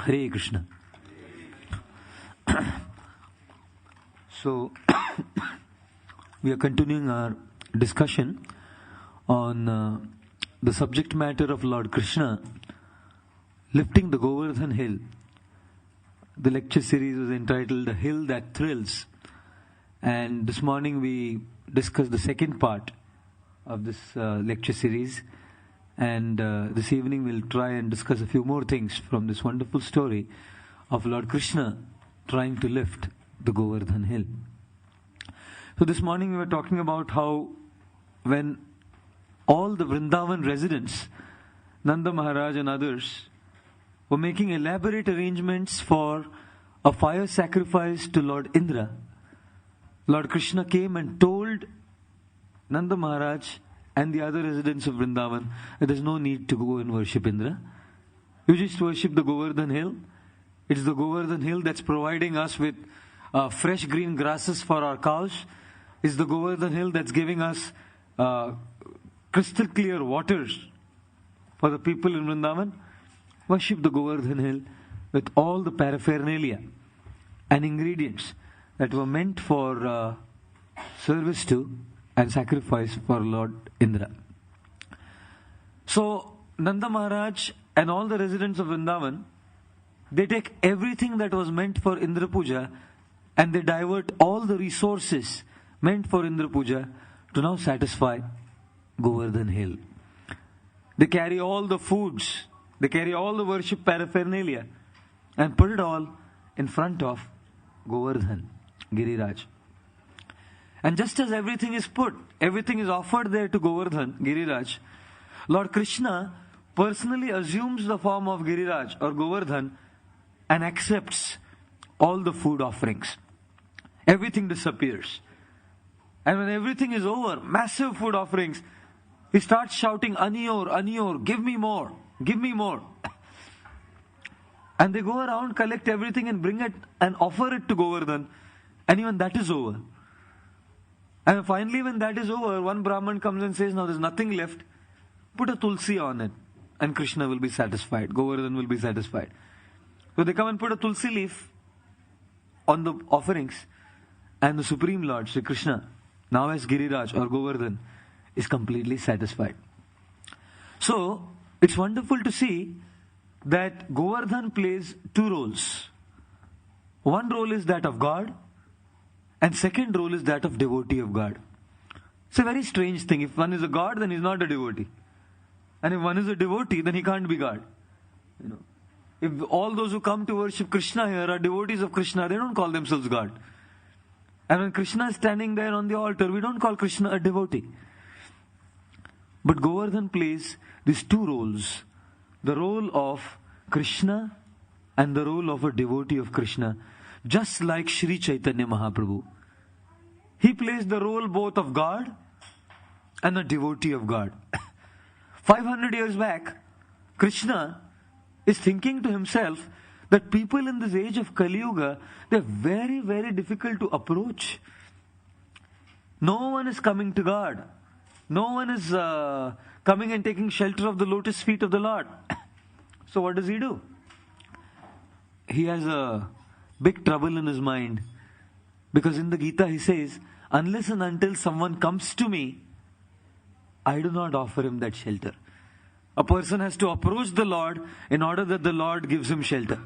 Hare Krishna. So, we are continuing our discussion on the subject matter of Lord Krishna lifting the Govardhan hill. The lecture series was entitled The Hill That Thrills, and this morning we discussed the second part of this lecture series, and this evening we'll try and discuss a few more things from this wonderful story of Lord Krishna trying to lift the Govardhan hill. So this morning we were talking about how when all the Vrindavan residents, Nanda Maharaj and others, were making elaborate arrangements for a fire sacrifice to Lord Indra, Lord Krishna came and told Nanda Maharaj and the other residents of Vrindavan that there's no need to go and worship Indra. You just worship the Govardhan hill. It's the Govardhan hill that's providing us with fresh green grasses for our cows. It's the Govardhan hill that's giving us crystal clear waters for the people in Vrindavan. Worship the Govardhan hill with all the paraphernalia and ingredients that were meant for service to and sacrifice for Lord Indra. So Nanda Maharaj and all the residents of Vrindavan, they take everything that was meant for Indra Puja and they divert all the resources meant for Indra Puja to now satisfy Govardhan hill. They carry all the foods, they carry all the worship paraphernalia and put it all in front of Govardhan, Giriraj. And just as everything is offered there to Govardhan, Giriraj, Lord Krishna personally assumes the form of Giriraj or Govardhan and accepts all the food offerings. Everything disappears. And when everything is over, massive food offerings, he starts shouting, Aniyor, Aniyor, give me more, give me more. And they go around, collect everything and bring it and offer it to Govardhan. And even that is over. And finally when that is over, one Brahman comes and says, now there's nothing left, put a tulsi on it and Krishna will be satisfied, Govardhan will be satisfied. So they come and put a tulsi leaf on the offerings and the Supreme Lord, Sri Krishna, now as Giriraj or Govardhan, is completely satisfied. So it's wonderful to see that Govardhan plays two roles. One role is that of God, and second role is that of devotee of God. It's a very strange thing. If one is a God, then he's not a devotee. And if one is a devotee, then he can't be God. If all those who come to worship Krishna here are devotees of Krishna, they don't call themselves God. And when Krishna is standing there on the altar, we don't call Krishna a devotee. But Govardhan plays these two roles. The role of Krishna and the role of a devotee of Krishna. Just like Sri Chaitanya Mahaprabhu. He plays the role both of God and a devotee of God. 500 years back, Krishna is thinking to himself that people in this age of Kali Yuga, they're very, very difficult to approach. No one is coming to God. No one is coming and taking shelter of the lotus feet of the Lord. So what does he do? He has a big trouble in his mind. Because in the Gita he says, unless and until someone comes to me, I do not offer him that shelter. A person has to approach the Lord in order that the Lord gives him shelter.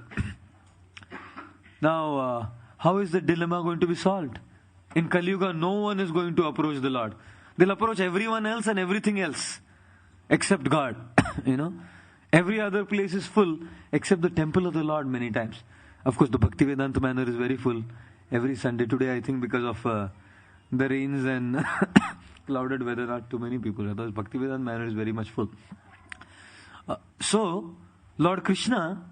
Now, how is the dilemma going to be solved? In Kali Yuga, no one is going to approach the Lord. They'll approach everyone else and everything else except God. Every other place is full except the temple of the Lord many times. Of course, the Bhaktivedanta manor is very full every Sunday. Today, I think because of the rains and clouded weather, not too many people. Otherwise, Bhaktivedanta manor is very much full. So, Lord Krishna,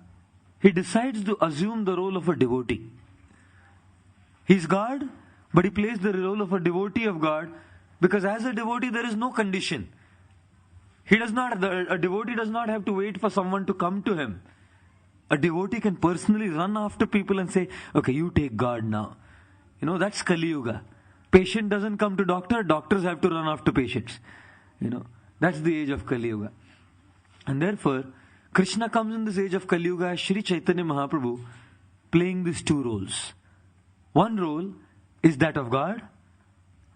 he decides to assume the role of a devotee. He's God, but he plays the role of a devotee of God because as a devotee, there is no condition. A devotee does not have to wait for someone to come to him. A devotee can personally run after people and say, okay, you take God now. That's Kali Yuga. Patient doesn't come to doctor, doctors have to run after patients. That's the age of Kali Yuga. And therefore, Krishna comes in this age of Kali Yuga as Sri Chaitanya Mahaprabhu, playing these two roles. One role is that of God,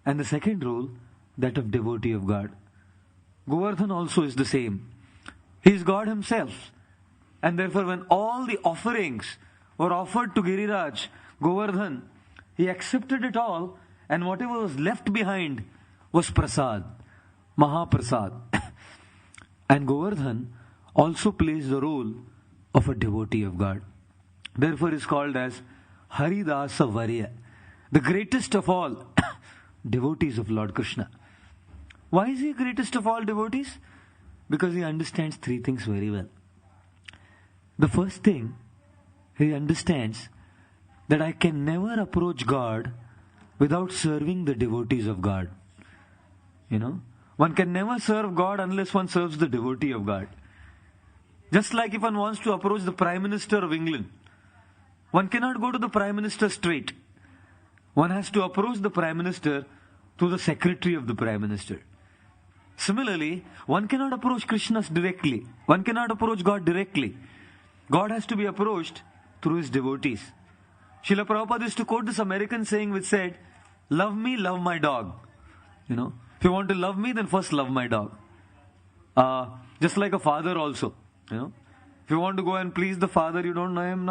and the second role, that of devotee of God. Govardhan also is the same. He is God himself. And therefore when all the offerings were offered to Giriraj, Govardhan, he accepted it all, and whatever was left behind was prasad, Mahaprasad. And Govardhan also plays the role of a devotee of God. Therefore is called as Haridasa Varya, the greatest of all devotees of Lord Krishna. Why is he greatest of all devotees? Because he understands three things very well. The first thing, he understands that I can never approach God without serving the devotees of God. One can never serve God unless one serves the devotee of God. Just like if one wants to approach the Prime Minister of England, one cannot go to the Prime Minister straight. One has to approach the Prime Minister through the Secretary of the Prime Minister. Similarly, one cannot approach Krishna directly. One cannot approach God directly. God has to be approached through his devotees. Srila Prabhupada used to quote this American saying which said, "Love me, love my dog." If you want to love me, then first love my dog. Just like a father also. If you want to go and please the father, you don't know him,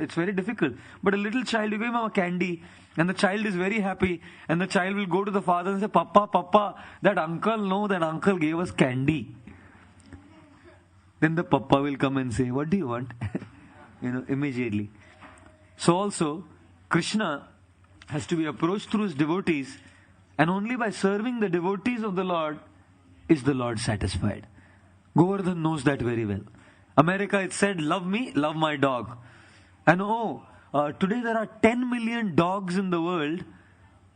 it's very difficult. But a little child, you give him a candy, and the child is very happy, and the child will go to the father and say, "Papa, Papa, that uncle gave us candy." Then the papa will come and say, "What do you want?" Immediately. So also, Krishna has to be approached through his devotees, and only by serving the devotees of the Lord is the Lord satisfied. Govardhan knows that very well. America, it said, "Love me, love my dog." And today there are 10 million dogs in the world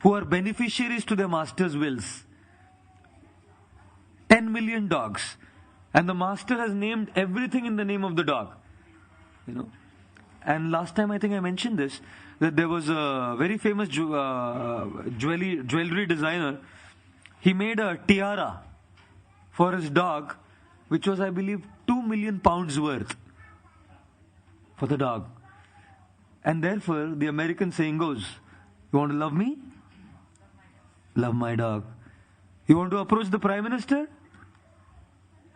who are beneficiaries to their master's wills. 10 million dogs. And the master has named everything in the name of the dog. And last time I think I mentioned this, that there was a very famous jewelry designer. He made a tiara for his dog, which was, I believe, 2 million pounds worth for the dog. And therefore, the American saying goes, you want to love me? Love my dog. You want to approach the Prime Minister?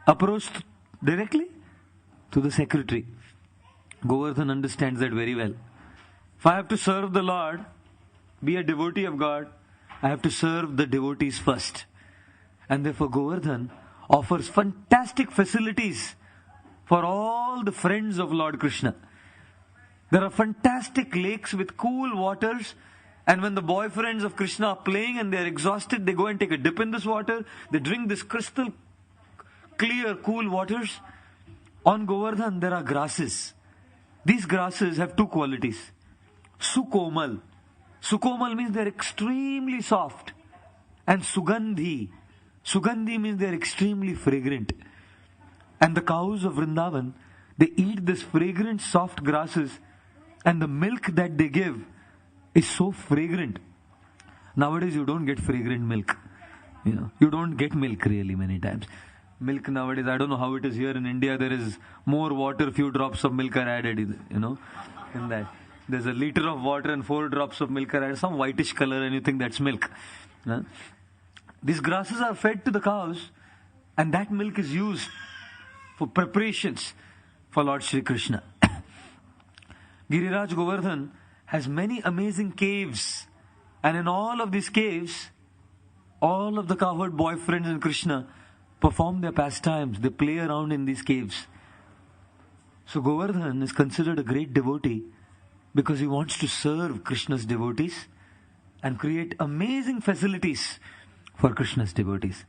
Approach directly to the Secretary. Govardhan understands that very well. If I have to serve the Lord, be a devotee of God, I have to serve the devotees first. And therefore Govardhan offers fantastic facilities for all the friends of Lord Krishna. There are fantastic lakes with cool waters, and when the boyfriends of Krishna are playing and they are exhausted, they go and take a dip in this water. They drink this crystal clear, cool waters. On Govardhan there are grasses. These grasses have two qualities. Sukomal. Sukomal means they are extremely soft. And Sugandhi. Sugandhi means they are extremely fragrant. And the cows of Vrindavan, they eat this fragrant soft grasses, and the milk that they give is so fragrant. Nowadays you don't get fragrant milk. You don't get milk really many times. Milk nowadays, I don't know how it is here in India, there is more water, few drops of milk are added, in that. There's a liter of water and 4 drops of milk are added, some whitish color, and you think that's milk. These grasses are fed to the cows, and that milk is used for preparations for Lord Shri Krishna. Giriraj Govardhan has many amazing caves, and in all of these caves, all of the cowherd boyfriends in Krishna perform their pastimes. They play around in these caves. So Govardhan is considered a great devotee because he wants to serve Krishna's devotees and create amazing facilities for Krishna's devotees.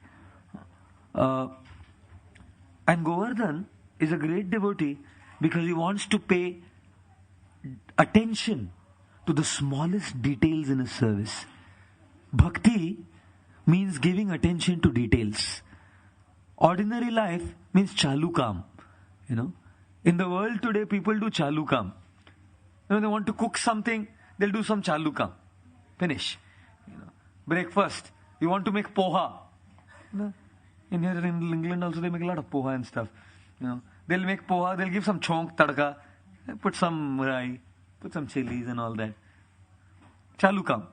And Govardhan is a great devotee because he wants to pay attention to the smallest details in his service. Bhakti means giving attention to details. Ordinary life means chalu kam. In the world today, people do chalu kam. They want to cook something, they'll do some chalu kam. Finish. Breakfast. You want to make poha. In here in England also they make a lot of poha and stuff. They'll make poha, they'll give some chonk tadka, put some rai, put some chilies and all that. Chalu kam.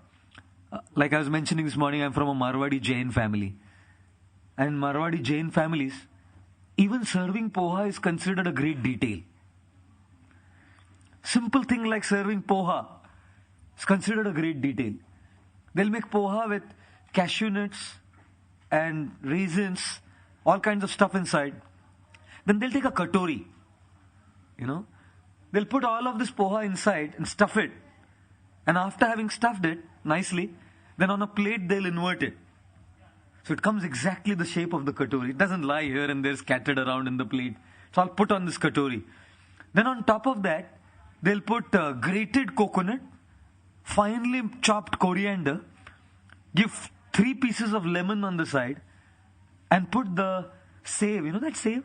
Like I was mentioning this morning, I'm from a Marwadi Jain family. And Marwadi Jain families, even serving poha is considered a great detail. Simple thing like serving poha is considered a great detail. They'll make poha with cashew nuts and raisins, all kinds of stuff inside. Then they'll take a katori, They'll put all of this poha inside and stuff it. And after having stuffed it nicely, then on a plate they'll invert it. So it comes exactly the shape of the katori. It doesn't lie here and there scattered around in the plate. It's all put on this katori. Then on top of that, they'll put grated coconut, finely chopped coriander, give 3 pieces of lemon on the side, and put the save. You know that save?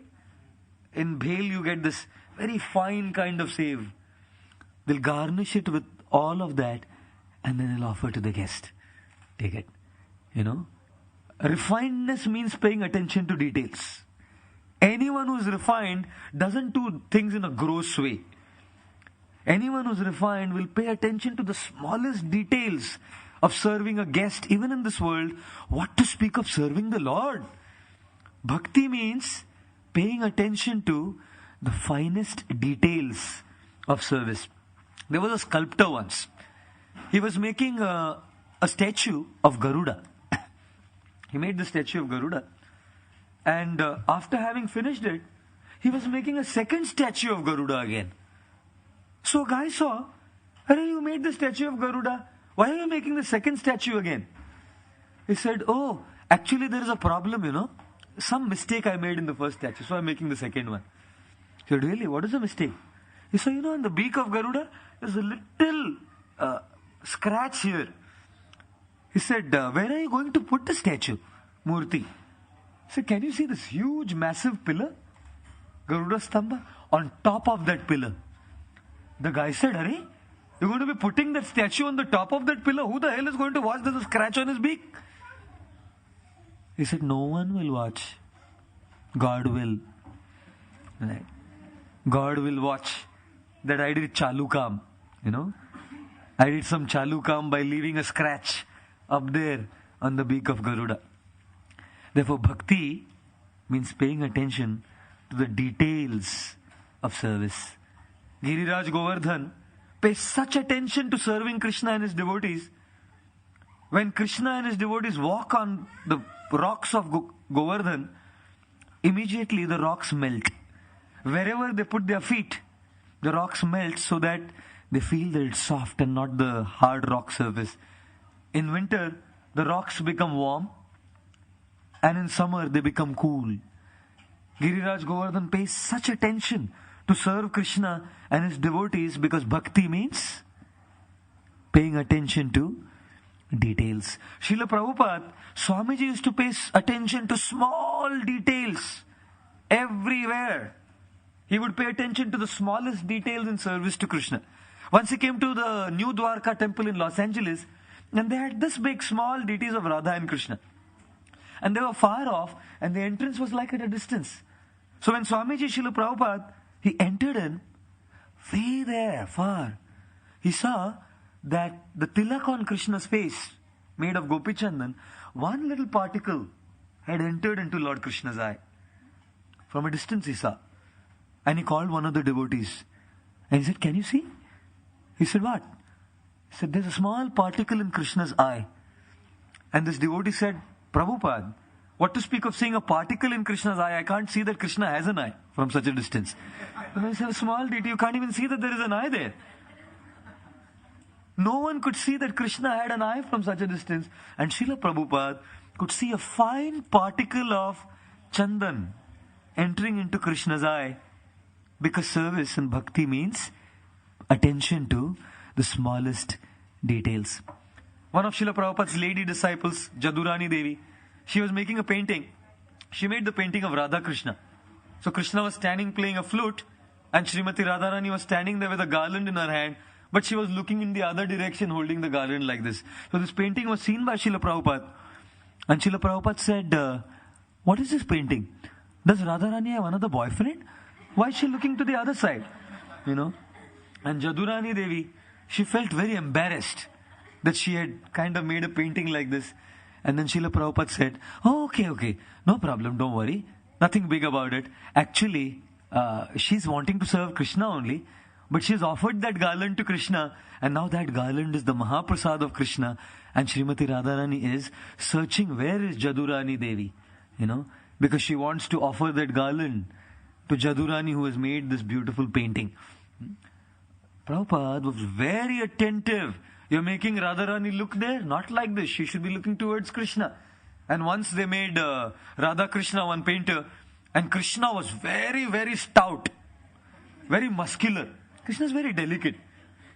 In Bhel you get this very fine kind of save. They'll garnish it with all of that and then they'll offer to the guest. Take it. Refinedness means paying attention to details. Anyone who's refined doesn't do things in a gross way. Anyone who's refined will pay attention to the smallest details of serving a guest, even in this world. What to speak of serving the Lord? Bhakti means paying attention to the finest details of service. There was a sculptor once. He was making a statue of Garuda. He made the statue of Garuda. And after having finished it, he was making a second statue of Garuda again. So a guy saw, "Arey, you made the statue of Garuda. Why are you making the second statue again?" He said, "Oh, actually there is a problem, Some mistake I made in the first statue, so I'm making the second one." He said, "Really? What is the mistake?" He said, "On the beak of Garuda, there's a little scratch here." He said, "Where are you going to put the statue, Murti?" He said, "Can you see this huge, massive pillar? Garuda Stamba? On top of that pillar." The guy said, "Arey, you're going to be putting that statue on the top of that pillar? Who the hell is going to watch there's a scratch on his beak?" He said, "No one will watch. God will. Right? God will watch that I did chalu kam, I did some chalu kam by leaving a scratch up there on the beak of Garuda." Therefore, bhakti means paying attention to the details of service. Giriraj Govardhan pays such attention to serving Krishna and his devotees. When Krishna and his devotees walk on the rocks of Govardhan, immediately the rocks melt. Wherever they put their feet, the rocks melt so that they feel that it's soft and not the hard rock surface. In winter, the rocks become warm, and in summer they become cool. Giriraj Govardhan pays such attention to serve Krishna and his devotees because bhakti means paying attention to details. Srila Prabhupada, Swamiji used to pay attention to small details everywhere. He would pay attention to the smallest details in service to Krishna. Once he came to the New Dwarka temple in Los Angeles, and they had this big small deities of Radha and Krishna. And they were far off, and the entrance was like at a distance. So when Swamiji Srila Prabhupada, he entered in, way there, far, he saw that the tilak on Krishna's face, made of Gopi Chandan, one little particle had entered into Lord Krishna's eye. From a distance he saw. And he called one of the devotees. And he said, "Can you see?" He said, "What?" He said, "There's a small particle in Krishna's eye." And this devotee said, "Prabhupada, what to speak of seeing a particle in Krishna's eye? I can't see that Krishna has an eye from such a distance." And I said, "A small deity, you can't even see that there is an eye there." No one could see that Krishna had an eye from such a distance. And Srila Prabhupada could see a fine particle of Chandan entering into Krishna's eye. Because service and bhakti means attention to the smallest details. One of Srila Prabhupada's lady disciples, Jadurani Devi, she was making a painting. She made the painting of Radha Krishna. So Krishna was standing playing a flute, and Srimati Radharani was standing there with a garland in her hand, but she was looking in the other direction holding the garland like this. So this painting was seen by Srila Prabhupada. And Srila Prabhupada said, "What is this painting? Does Radharani have another boyfriend? Why is she looking to the other side? You know? And Jadurani Devi, she felt very embarrassed that she had kind of made a painting like this. And then Srila Prabhupada said, oh, okay, no problem, don't worry. Nothing big about it. Actually, she's wanting to serve Krishna only, but she's offered that garland to Krishna, and now that garland is the Mahaprasad of Krishna, and Srimati Radharani is searching where is Jadurani Devi, because she wants to offer that garland to Jadurani who has made this beautiful painting. Prabhupada was very attentive. You're making Radharani look there? Not like this. She should be looking towards Krishna. And once they made Radha Krishna, one painter, and Krishna was very, very stout, very muscular. Krishna is very delicate,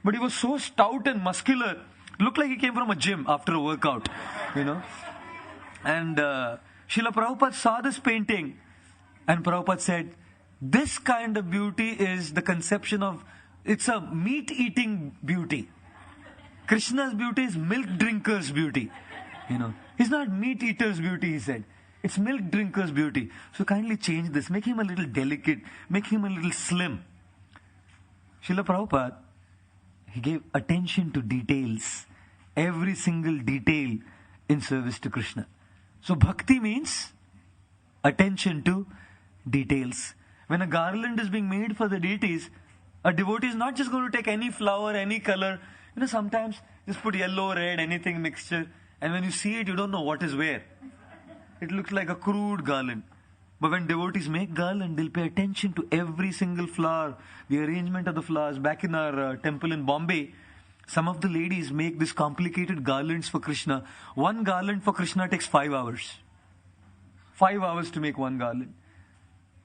but he was so stout and muscular, looked like he came from a gym after a workout, And Srila Prabhupada saw this painting, and Prabhupada said, this kind of beauty is the conception of, it's a meat-eating beauty. Krishna's beauty is milk drinker's beauty. It's not meat eater's beauty, he said. It's milk drinker's beauty. So kindly change this. Make him a little delicate. Make him a little slim. Srila Prabhupada, he gave attention to details. Every single detail in service to Krishna. So bhakti means attention to details. When a garland is being made for the deities, a devotee is not just going to take any flower, any color. Sometimes just put yellow, red, anything mixture. And when you see it, you don't know what is where. It looks like a crude garland. But when devotees make garland, they'll pay attention to every single flower, the arrangement of the flowers. Back in our temple in Bombay, some of the ladies make these complicated garlands for Krishna. One garland for Krishna takes 5 hours. 5 hours to make one garland.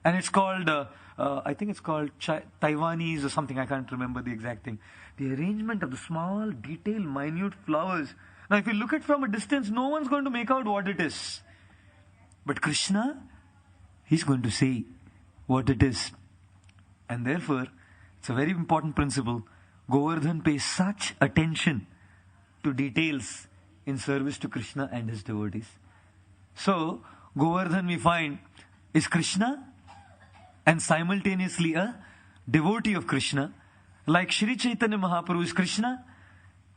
And it's called, I think it's called Taiwanese or something, I can't remember the exact thing. The arrangement of the small, detailed, minute flowers. Now if you look at it from a distance, no one's going to make out what it is. But Krishna, he's going to see what it is. And therefore, it's a very important principle. Govardhan pays such attention to details in service to Krishna and his devotees. So, Govardhan we find is Krishna and simultaneously a devotee of Krishna. Like Sri Chaitanya Mahaprabhu is Krishna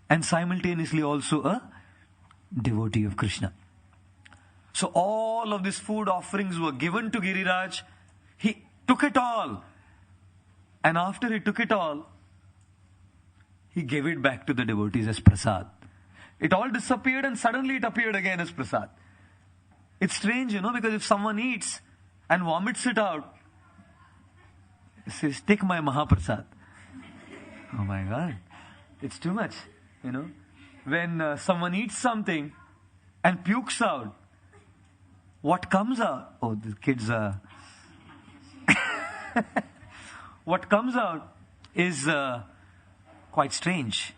and simultaneously also a devotee of Krishna. So all of these food offerings were given to Giriraj. He took it all. And after he took it all, he gave it back to the devotees as prasad. It all disappeared and suddenly it appeared again as prasad. It's strange, because if someone eats and vomits it out, he says, take my Mahaprasad. Oh my God, it's too much, When someone eats something and pukes out, what comes out? Oh, the kids are... What comes out is quite strange.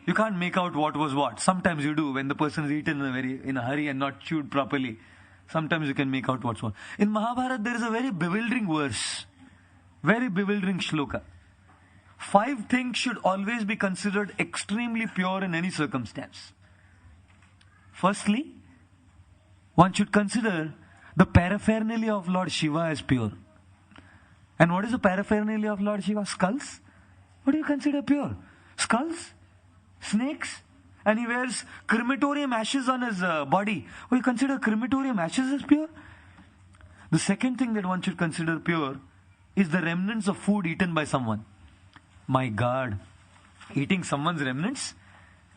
You can't make out what was what. Sometimes you do when the person is eaten in a hurry and not chewed properly. Sometimes you can make out what's what. In Mahabharata, there is a very bewildering verse. Very bewildering shloka. 5 things should always be considered extremely pure in any circumstance. Firstly, one should consider the paraphernalia of Lord Shiva as pure. And what is the paraphernalia of Lord Shiva? Skulls? What do you consider pure? Skulls? Snakes? And he wears crematorium ashes on his body. What do you consider crematorium ashes as pure? The second thing that one should consider pure is the remnants of food eaten by someone. My God, eating someone's remnants?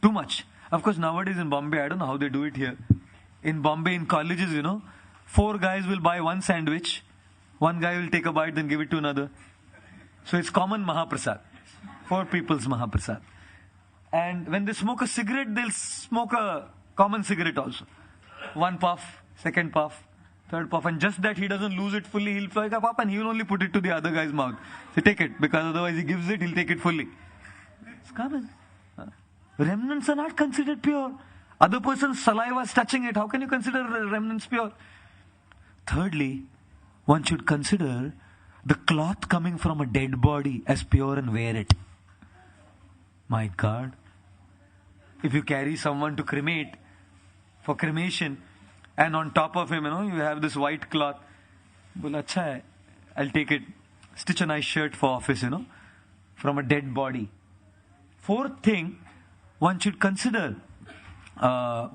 Too much. Of course, nowadays in Bombay, I don't know how they do it here. In Bombay, in colleges, 4 guys will buy 1 sandwich. 1 guy will take a bite, then give it to another. So it's common Mahaprasad. 4 people's Mahaprasad. And when they smoke a cigarette, they'll smoke a common cigarette also. 1 puff, 2nd puff, 3rd puff. And just that he doesn't lose it fully, he'll fly up and he will only put it to the other guy's mouth. So take it, because otherwise he gives it, he'll take it fully. It's common. Remnants are not considered pure. Other person's saliva is touching it. How can you consider remnants pure? Thirdly, one should consider the cloth coming from a dead body as pure and wear it. My God. If you carry someone to cremate, for cremation, and on top of him, you have this white cloth. Well, acha hai. I'll take it. stitch a nice shirt for office, from a dead body. Fourth thing, one should consider a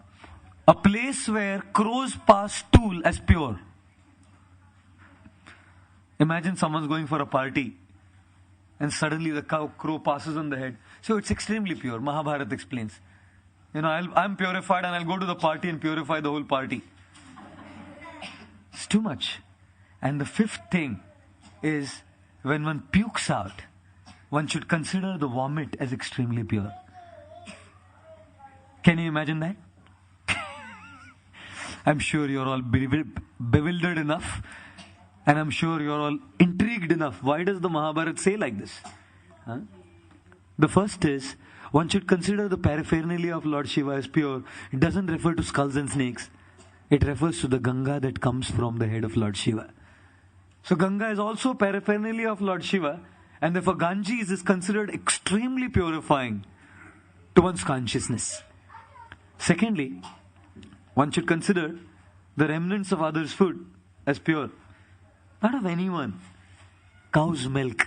place where crows pass stool as pure. Imagine someone's going for a party and suddenly the crow passes on the head. So it's extremely pure. Mahabharata explains. I'm purified and I'll go to the party and purify the whole party. It's too much. And the fifth thing is when one pukes out, one should consider the vomit as extremely pure. Can you imagine that? I'm sure you're all bewildered enough, and I'm sure you're all intrigued enough. Why does the Mahabharata say like this? The first is, one should consider the paraphernalia of Lord Shiva as pure. It doesn't refer to skulls and snakes. It refers to the Ganga that comes from the head of Lord Shiva. So Ganga is also paraphernalia of Lord Shiva, and therefore Ganges is considered extremely purifying to one's consciousness. Secondly, one should consider the remnants of others' food as pure. Not of anyone. Cow's milk.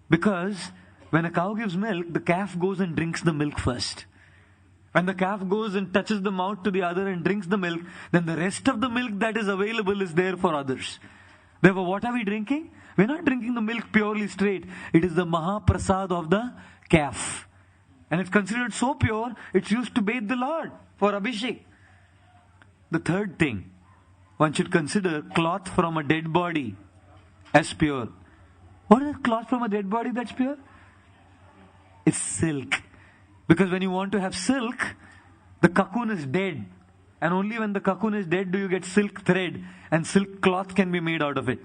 Because when a cow gives milk, the calf goes and drinks the milk first. When the calf goes and touches the mouth to the other and drinks the milk, then the rest of the milk that is available is there for others. Therefore, what are we drinking? We're not drinking the milk purely straight. It is the Mahaprasad of the calf. And it's considered so pure, it's used to bathe the Lord for Abhishek. The third thing, one should consider cloth from a dead body as pure. What is cloth from a dead body that's pure? It's silk. Because when you want to have silk, the cocoon is dead. And only when the cocoon is dead do you get silk thread. And silk cloth can be made out of it.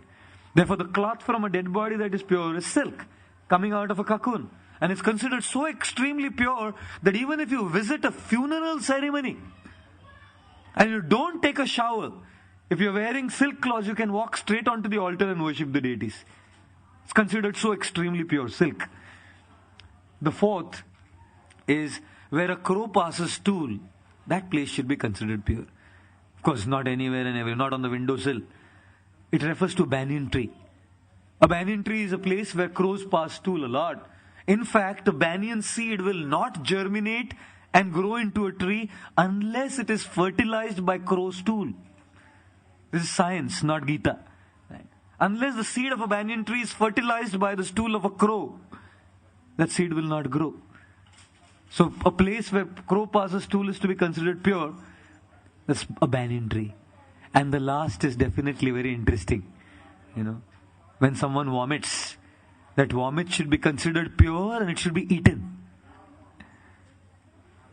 Therefore, the cloth from a dead body that is pure is silk, coming out of a cocoon. And it's considered so extremely pure that even if you visit a funeral ceremony and you don't take a shower, if you're wearing silk cloths, you can walk straight onto the altar and worship the deities. It's considered so extremely pure, silk. The fourth is where a crow passes stool, that place should be considered pure. Of course, not anywhere and everywhere, not on the windowsill. It refers to a banyan tree. A banyan tree is a place where crows pass stool a lot. In fact, a banyan seed will not germinate and grow into a tree unless it is fertilized by crow stool. This is science, not Gita. Right? Unless the seed of a banyan tree is fertilized by the stool of a crow, that seed will not grow. So a place where crow passes stool is to be considered pure. That's a banyan tree. And the last is definitely very interesting. When someone vomits, that vomit should be considered pure and it should be eaten.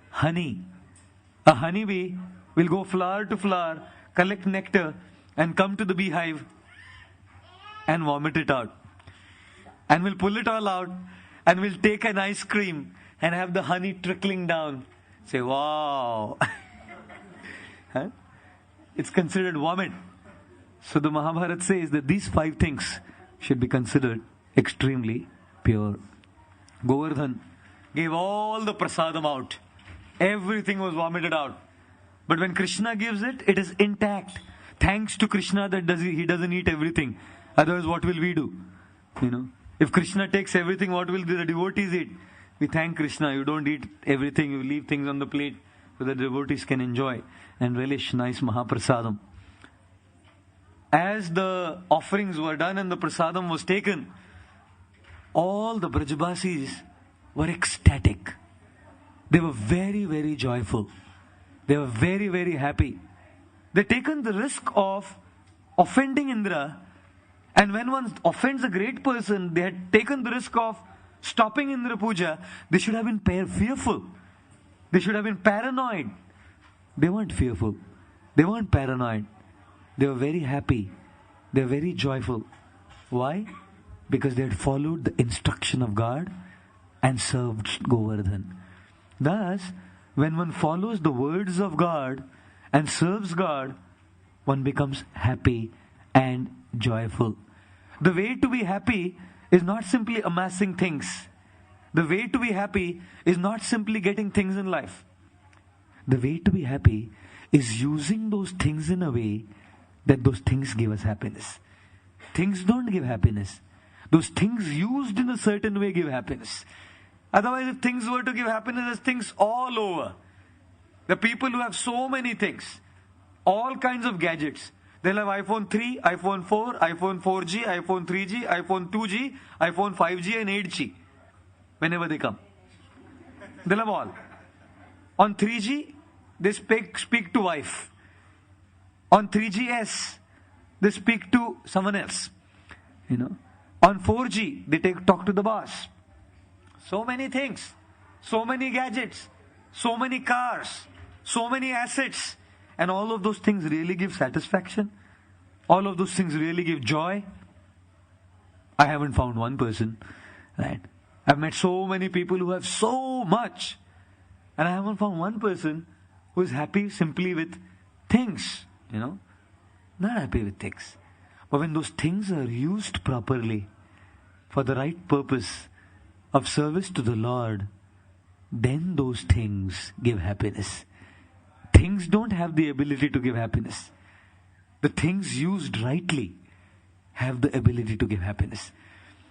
Honey. A honeybee will go flower to flower, collect nectar, and come to the beehive and vomit it out. And we'll pull it all out and we'll take an ice cream and have the honey trickling down. Say, wow. Huh? It's considered vomit. So the Mahabharata says that these 5 things should be considered extremely pure. Govardhan gave all the prasadam out. Everything was vomited out. But when Krishna gives it, it is intact. Thanks to Krishna that he doesn't eat everything. Otherwise, what will we do? If Krishna takes everything, what will the devotees eat? We thank Krishna. You don't eat everything. You leave things on the plate so the devotees can enjoy and relish nice Mahaprasadam. As the offerings were done and the prasadam was taken, all the Brajbasis were ecstatic. They were very, very joyful. They were very, very happy. They'd taken the risk of offending Indra, and when one offends a great person, they had taken the risk of stopping Indra Puja. They should have been fearful. They should have been paranoid. They weren't fearful. They weren't paranoid. They were very happy. They were very joyful. Why? Because they had followed the instruction of God and served Govardhan. Thus, when one follows the words of God and serves God, one becomes happy and joyful. The way to be happy is not simply amassing things. The way to be happy is not simply getting things in life. The way to be happy is using those things in a way that those things give us happiness. Things don't give happiness. Those things used in a certain way give happiness. Otherwise, if things were to give happiness, there's things all over. The people who have so many things, all kinds of gadgets. They'll have iPhone 3, iPhone 4, iPhone 4G, iPhone 3G, iPhone 2G, iPhone 5G and 8G. Whenever they come. They'll have all. On 3G, they speak to wife. On 3GS, they speak to someone else. On 4G, they talk to the boss. So many things, so many gadgets, so many cars, so many assets. And all of those things really give satisfaction. All of those things really give joy. I haven't found one person, right? I've met so many people who have so much. And I haven't found one person who is happy simply with things, Not happy with things. But when those things are used properly for the right purpose of service to the Lord, then those things give happiness. Things don't have the ability to give happiness. The things used rightly have the ability to give happiness.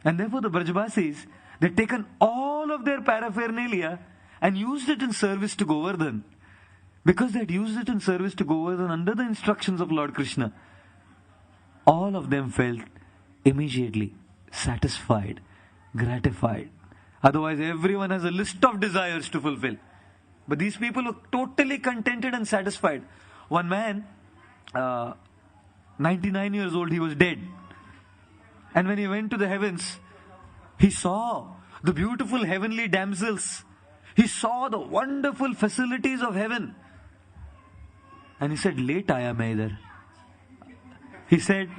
And therefore the Brajbasis, they've taken all of their paraphernalia and used it in service to Govardhan. Because they had used it in service to Govardhan under the instructions of Lord Krishna, all of them felt immediately satisfied, gratified. Otherwise, everyone has a list of desires to fulfill. But these people were totally contented and satisfied. One man, 99 years old, he was dead. And when he went to the heavens, he saw the beautiful heavenly damsels. He saw the wonderful facilities of heaven. And he said, late aaya main idhar. He said,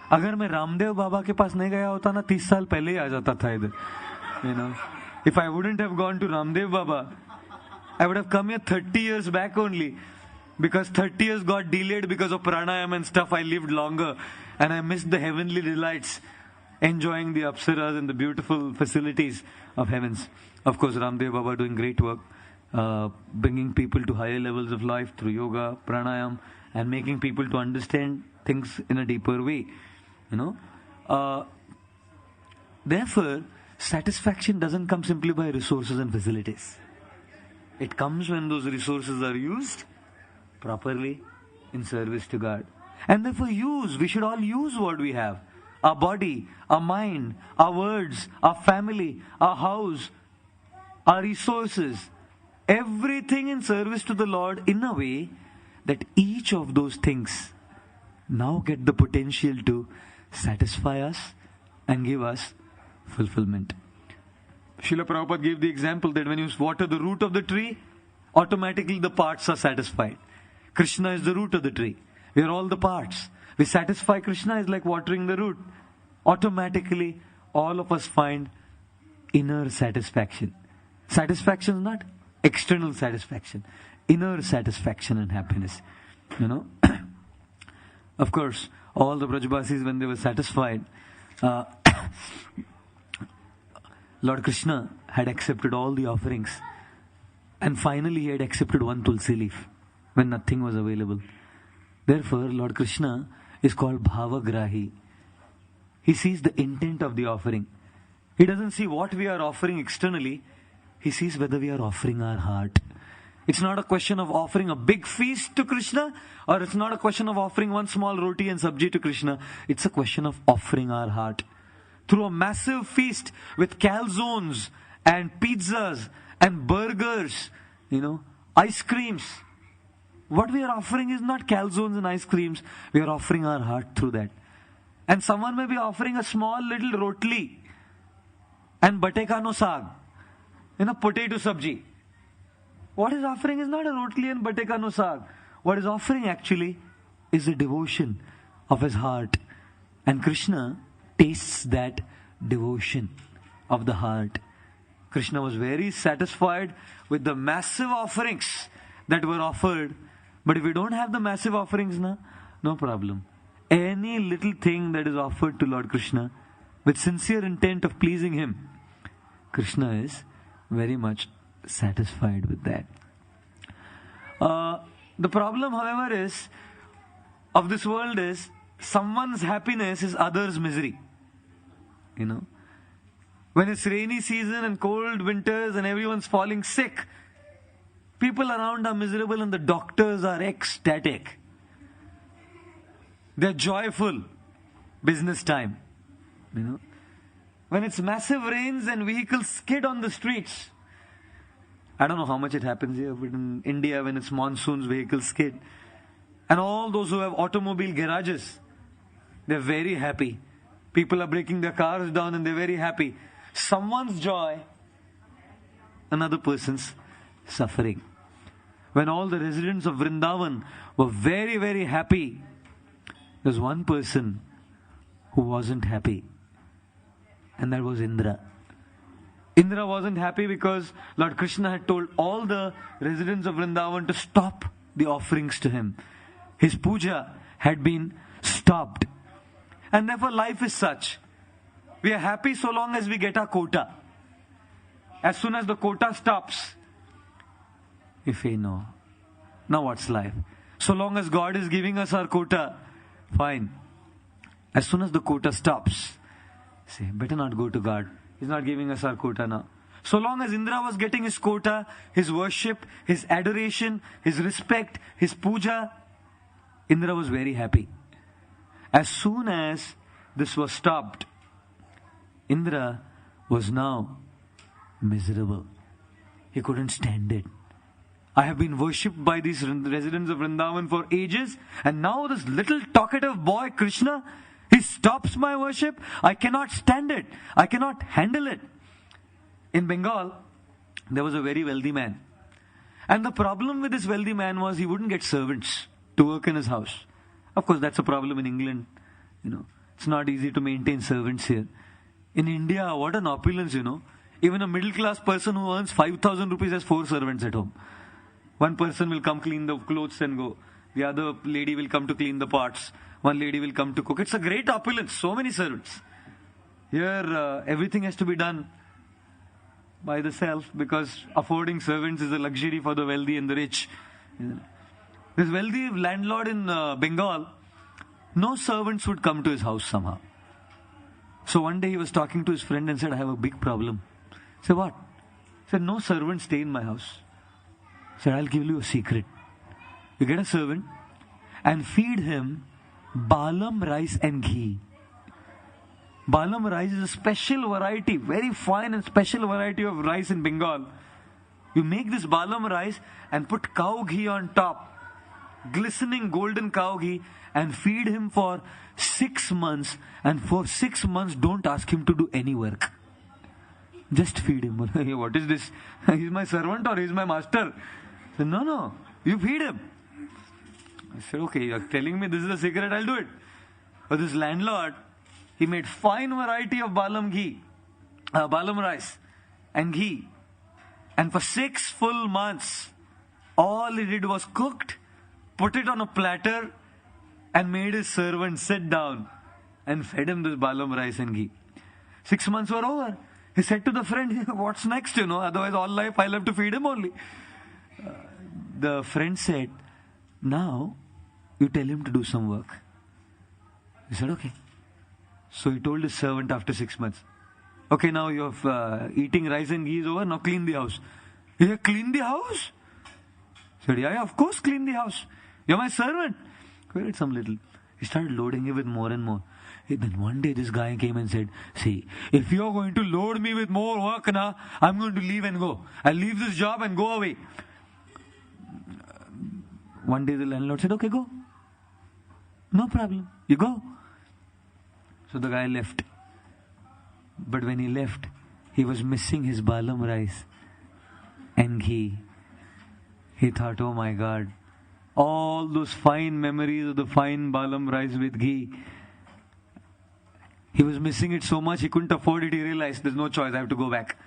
अगर मैं रामदेव बाबा के पास नहीं गया होता ना 30 साल पहले ही आ जाता था इधर. If I wouldn't have gone to Ramdev Baba, I would have come here 30 years back only. Because 30 years got delayed because of pranayam and stuff. I lived longer and I missed the heavenly delights, enjoying the apsaras and the beautiful facilities of heavens. Of course, Ramdev Baba doing great work, bringing people to higher levels of life through yoga, pranayam, and making people to understand things in a deeper way. Therefore, satisfaction doesn't come simply by resources and facilities. It comes when those resources are used properly in service to God. And therefore we should all use what we have. Our body, our mind, our words, our family, our house, our resources. Everything in service to the Lord in a way that each of those things now get the potential to satisfy us and give us fulfillment. Srila Prabhupada gave the example that when you water the root of the tree, automatically the parts are satisfied. Krishna is the root of the tree. We are all the parts. We satisfy Krishna is like watering the root. Automatically, all of us find inner satisfaction. Satisfaction is not external satisfaction. Inner satisfaction and happiness. Of course, all the Brajbasis, when they were satisfied, Lord Krishna had accepted all the offerings. And finally he had accepted one tulsi leaf when nothing was available. Therefore, Lord Krishna is called Bhavagrahi. He sees the intent of the offering. He doesn't see what we are offering externally. He sees whether we are offering our heart. It's not a question of offering a big feast to Krishna, or it's not a question of offering one small roti and sabji to Krishna. It's a question of offering our heart. Through a massive feast with calzones and pizzas and burgers, ice creams. What we are offering is not calzones and ice creams. We are offering our heart through that. And someone may be offering a small little rotli and bateka no saag, potato sabji. What is offering is not a rotli and bateka no saag. What is offering actually is a devotion of his heart. And Krishna tastes that devotion of the heart. Krishna was very satisfied with the massive offerings that were offered. But if we don't have the massive offerings, no problem. Any little thing that is offered to Lord Krishna with sincere intent of pleasing him, Krishna is very much satisfied with that. The problem, however, of this world is someone's happiness is others' misery. you know. When it's rainy season and cold winters and everyone's falling sick, people around are miserable and the doctors are ecstatic. They're joyful. Business time, you know. When it's massive rains and vehicles skid on the streets, I don't know how much it happens here, but in India when it's monsoons, vehicles skid. And all those who have automobile garages, they're very happy. People are breaking their cars down and they're very happy. Someone's joy, another person's suffering. When all the residents of Vrindavan were very, very happy, there's one person who wasn't happy, and that was Indra. Indra wasn't happy because Lord Krishna had told all the residents of Vrindavan to stop the offerings to him. His puja had been stopped. And therefore life is such. We are happy so long as we get our quota. As soon as the quota stops, we say no. Now what's life? So long as God is giving us our quota, fine. As soon as the quota stops, say, better not go to God. He's not giving us our quota now. So long as Indra was getting his quota, his worship, his adoration, his respect, his puja, Indra was very happy. As soon as this was stopped, Indra was now miserable. He couldn't stand it. I have been worshipped by these residents of Vrindavan for ages, and now this little talkative boy, Krishna, he stops my worship. I cannot stand it. I cannot handle it. In Bengal, there was a very wealthy man. And the problem with this wealthy man was he wouldn't get servants to work in his house. Of course, that's a problem in England. You know, it's not easy to maintain servants here. In India, what an opulence, you know. Even a middle class person who earns 5,000 rupees has 4 servants at home. One person will come clean the clothes and go. The other lady will come to clean the pots. One lady will come to cook. It's a great opulence. So many servants. Here, everything has to be done by the self because affording servants is a luxury for the wealthy and the rich. This wealthy landlord in Bengal, no servants would come to his house somehow. So one day he was talking to his friend and said, I have a big problem. He said, what? He said, no servants stay in my house. He said, I'll give you a secret. You get a servant and feed him balam rice and ghee. Balam rice is a special variety, very fine and special variety of rice in Bengal. You make this balam rice and put cow ghee on top. Glistening golden cow ghee, and feed him for 6 months, and for 6 months don't ask him to do any work. Just feed him. What is this? He's my servant or he's my master? I said, no, you feed him. I said, okay, you're telling me this is the secret, I'll do it. But this landlord, he made fine variety of balam rice and ghee. And for 6 full months, all he did was cooked, put it on a platter, and made his servant sit down and fed him this balam rice and ghee. 6 months were over. He said to the friend, what's next, otherwise all life I'll have to feed him only. The friend said, now you tell him to do some work. He said, okay. So he told his servant after 6 months, okay, now you're eating rice and ghee is over, now clean the house. He said, clean the house? He said, yeah, of course clean the house. You're my servant. Wait some little. He started loading it with more and more. Then one day this guy came and said, see, if you're going to load me with more work, I'm going to leave and go. I'll leave this job and go away. One day the landlord said, okay, go. No problem. You go. So the guy left. But when he left, he was missing his balam rice and ghee. He thought, oh my God, all those fine memories of the fine balam rice with ghee. He was missing it so much, he couldn't afford it. He realized, there's no choice, I have to go back.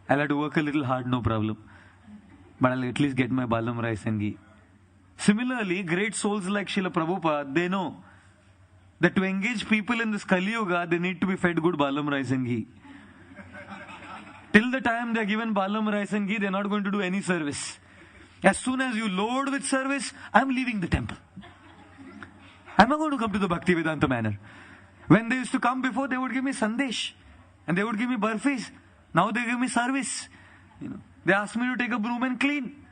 I'll have to work a little hard, no problem. But I'll at least get my balam rice and ghee. Similarly, great souls like Srila Prabhupada, they know that to engage people in this Kali Yuga, they need to be fed good balam rice and ghee. Till the time they're given balam rice and ghee, they're not going to do any service. As soon as you load with service, I'm leaving the temple. I'm not going to come to the Bhaktivedanta manor. When they used to come before, they would give me sandesh. And they would give me burfis. Now they give me service. They ask me to take a broom and clean.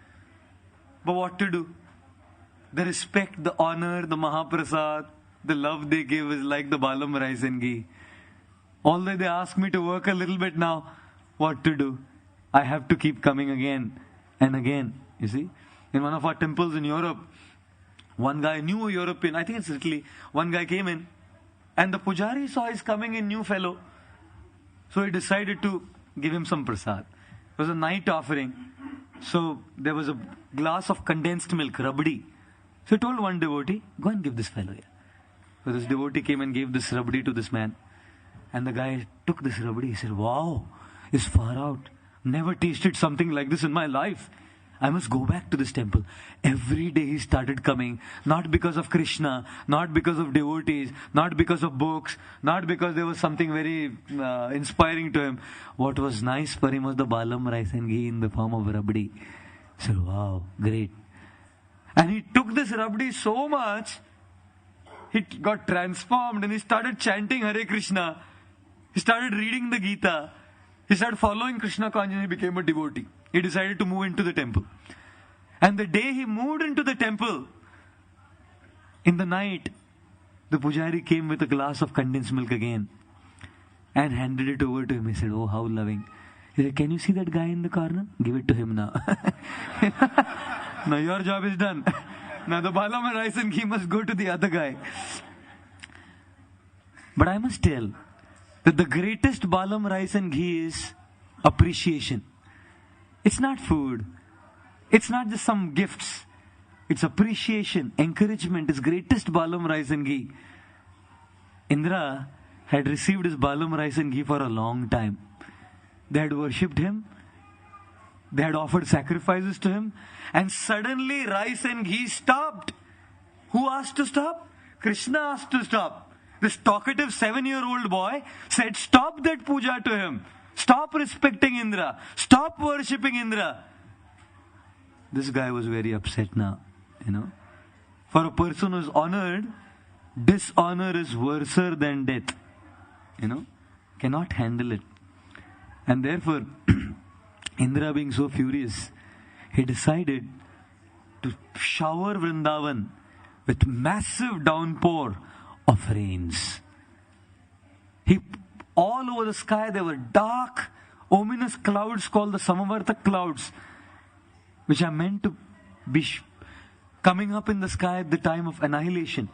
But what to do? The respect, the honor, the Mahaprasad, the love they give is like the balam rice and ghee. Although they ask me to work a little bit now, what to do? I have to keep coming again and again. You see? In one of our temples in Europe, one guy, new European, I think it's Italy, one guy came in and the pujari saw he's coming in, new fellow. So he decided to give him some prasad. It was a night offering. So there was a glass of condensed milk, rabdi. So he told one devotee, go and give this fellow here. So this devotee came and gave this rabdi to this man. And the guy took this rabdi. He said, wow, it's far out. Never tasted something like this in my life. I must go back to this temple. Every day he started coming, not because of Krishna, not because of devotees, not because of books, not because there was something very inspiring to him. What was nice for him was the balam rice and ghee in the form of rabdi. He said, wow, great. And he took this rabdi so much, he got transformed and he started chanting Hare Krishna. He started reading the Gita. He started following Krishna consciousness. He became a devotee. He decided to move into the temple. And the day he moved into the temple, in the night, the pujari came with a glass of condensed milk again and handed it over to him. He said, oh, how loving. He said, can you see that guy in the corner? Give it to him now. Now your job is done. Now the balam and rice and ghee must go to the other guy. But I must tell that the greatest balam rice and ghee is appreciation. It's not food. It's not just some gifts. It's appreciation, encouragement is greatest balam rice and ghee. Indra had received his balam rice and ghee for a long time. They had worshipped him. They had offered sacrifices to him. And suddenly rice and ghee stopped. Who asked to stop? Krishna asked to stop. This talkative 7-year-old boy said, stop that puja to him. Stop respecting Indra. Stop worshipping Indra. This guy was very upset now. For a person who is honored, dishonor is worser than death. Cannot handle it. And therefore, Indra being so furious, he decided to shower Vrindavan with massive downpour of rains. All over the sky there were dark, ominous clouds called the Samavartak clouds, which are meant to be coming up in the sky at the time of annihilation.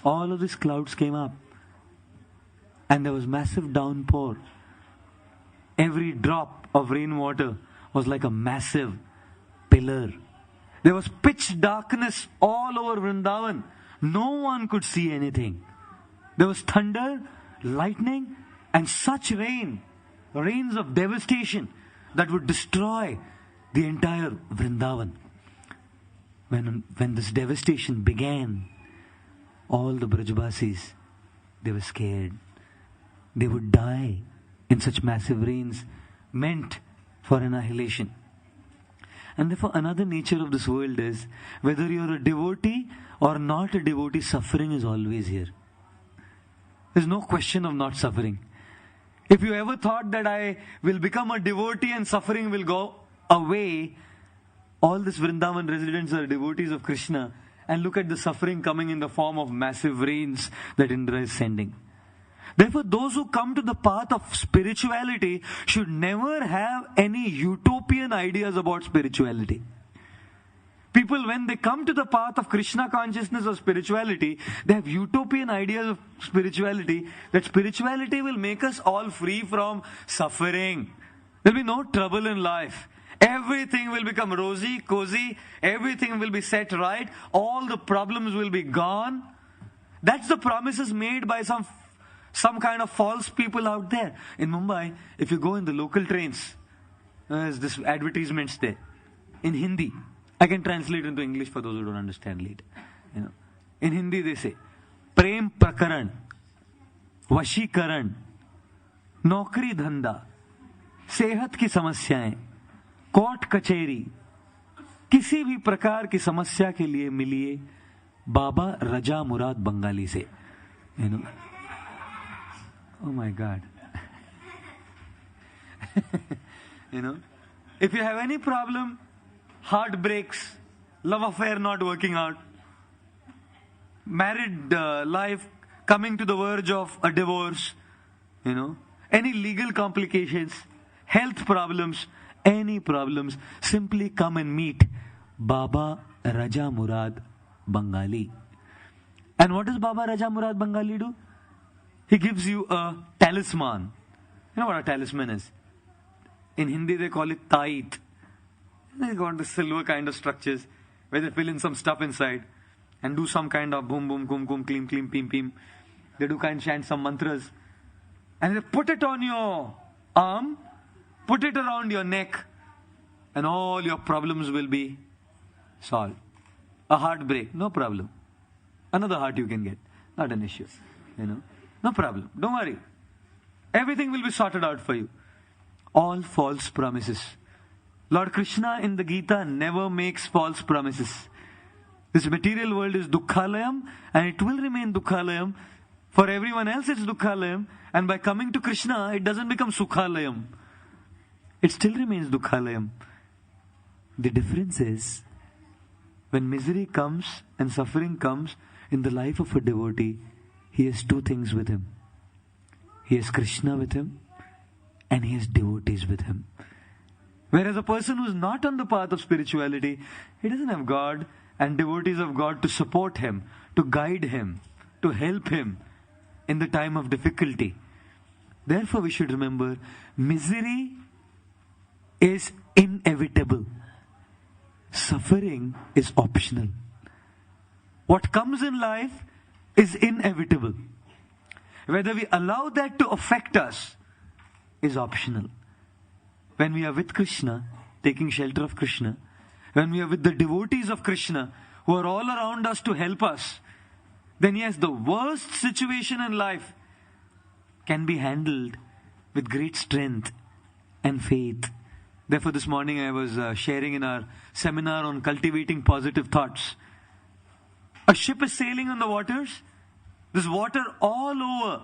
All of these clouds came up and there was massive downpour. Every drop of rainwater was like a massive pillar. There was pitch darkness all over Vrindavan. No one could see anything. There was thunder, lightning, and such rains of devastation that would destroy the entire Vrindavan. When this devastation began, all the Brajbasis, they were scared. They would die in such massive rains meant for annihilation. And therefore another nature of this world is, whether you're a devotee or not a devotee, suffering is always here. There's no question of not suffering. If you ever thought that I will become a devotee and suffering will go away, all these Vrindavan residents are devotees of Krishna, and look at the suffering coming in the form of massive rains that Indra is sending. Therefore, those who come to the path of spirituality should never have any utopian ideas about spirituality. People, when they come to the path of Krishna consciousness or spirituality, they have utopian ideas of spirituality, that spirituality will make us all free from suffering. There will be no trouble in life. Everything will become rosy, cozy, everything will be set right, all the problems will be gone. That's the promises made by some kind of false people out there. In Mumbai, if you go in the local trains, there's this advertisements there in Hindi. I can translate into English for those who don't understand later. In Hindi they say, Prem Prakaran, Vashikaran, Naukri Dhanda, सेहत की समस्याएं, court कचहरी, किसी भी प्रकार की समस्या के लिए मिलिए बाबा रजा मुराद बंगाली से. Oh my God. If you have any problem, heartbreaks, love affair not working out, married life coming to the verge of a divorce, any legal complications, health problems, any problems, simply come and meet Baba Raja Murad Bengali. And what does Baba Raja Murad Bengali do? He gives you a talisman. You know what a talisman is? In Hindi they call it tait. They got the silver kind of structures where they fill in some stuff inside and do some kind of boom boom kum kum klim klim pim pim. They do chant some mantras. And they put it on your arm, put it around your neck, and all your problems will be solved. A heartbreak, no problem. Another heart you can get, not an issue. No problem. Don't worry. Everything will be sorted out for you. All false promises. Lord Krishna in the Gita never makes false promises. This material world is Dukkhalayam, and it will remain Dukkhalayam. For everyone else it's Dukkhalayam, and by coming to Krishna it doesn't become Sukhalayam. It still remains Dukkhalayam. The difference is, when misery comes and suffering comes in the life of a devotee, he has two things with him. He has Krishna with him, and he has devotees with him. Whereas a person who is not on the path of spirituality, he doesn't have God and devotees of God to support him, to guide him, to help him in the time of difficulty. Therefore we should remember, misery is inevitable. Suffering is optional. What comes in life is inevitable. Whether we allow that to affect us is optional. When we are with Krishna, taking shelter of Krishna, when we are with the devotees of Krishna, who are all around us to help us, then yes, the worst situation in life can be handled with great strength and faith. Therefore, this morning I was sharing in our seminar on cultivating positive thoughts. A ship is sailing on the waters. There's water all over.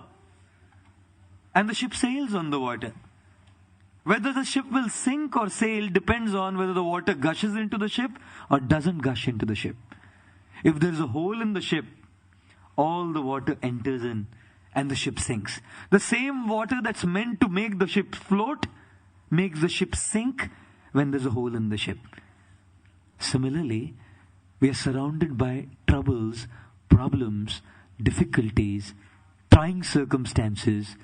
And the ship sails on the water. Whether the ship will sink or sail depends on whether the water gushes into the ship or doesn't gush into the ship. If there's a hole in the ship, all the water enters in and the ship sinks. The same water that's meant to make the ship float makes the ship sink when there's a hole in the ship. Similarly, we are surrounded by troubles, problems, difficulties, trying circumstances,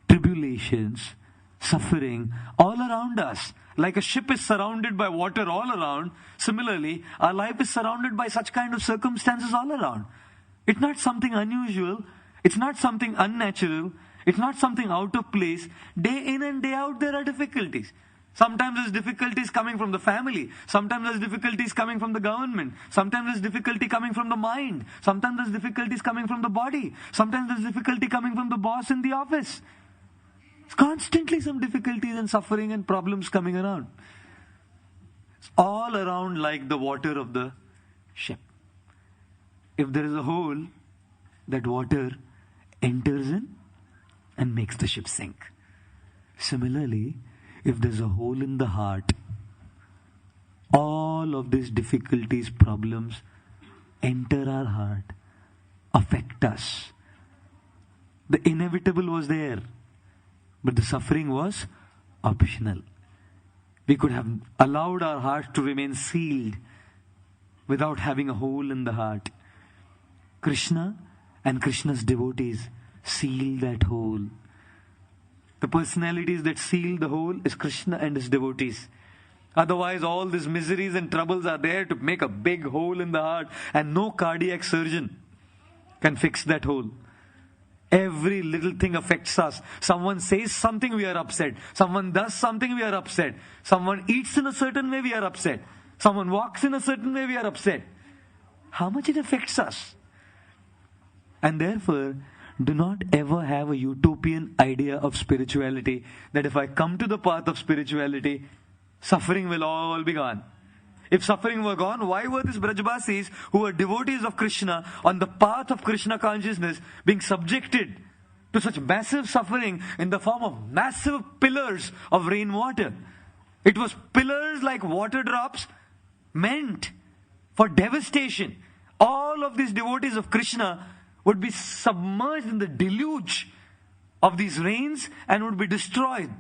tribulations, suffering all around us. Like a ship is surrounded by water all around, similarly, our life is surrounded by such kind of circumstances all around. It's not something unusual. It's not something unnatural. It's not something out of place. Day in and day out, there are difficulties. Sometimes there's difficulties coming from the family. Sometimes there's difficulties coming from the government. Sometimes there's difficulty coming from the mind. Sometimes there's difficulties coming from the body. Sometimes there's difficulty coming from the boss in the office. It's constantly some difficulties and suffering and problems coming around. It's all around like the water of the ship. If there is a hole, that water enters in and makes the ship sink. Similarly, if there's a hole in the heart, all of these difficulties, problems enter our heart, affect us. The inevitable was there, but the suffering was optional. We could have allowed our heart to remain sealed without having a hole in the heart. Krishna and Krishna's devotees seal that hole. The personalities that seal the hole is Krishna and his devotees. Otherwise, all these miseries and troubles are there to make a big hole in the heart, and no cardiac surgeon can fix that hole. Every little thing affects us. Someone says something, we are upset. Someone does something, we are upset. Someone eats in a certain way, we are upset. Someone walks in a certain way, we are upset. How much it affects us. And therefore, do not ever have a utopian idea of spirituality that if I come to the path of spirituality, suffering will all be gone. If suffering were gone, why were these Brajbasis who were devotees of Krishna on the path of Krishna consciousness being subjected to such massive suffering in the form of massive pillars of rainwater. It was pillars like water drops meant for devastation. All of these devotees of Krishna would be submerged in the deluge of these rains and would be destroyed,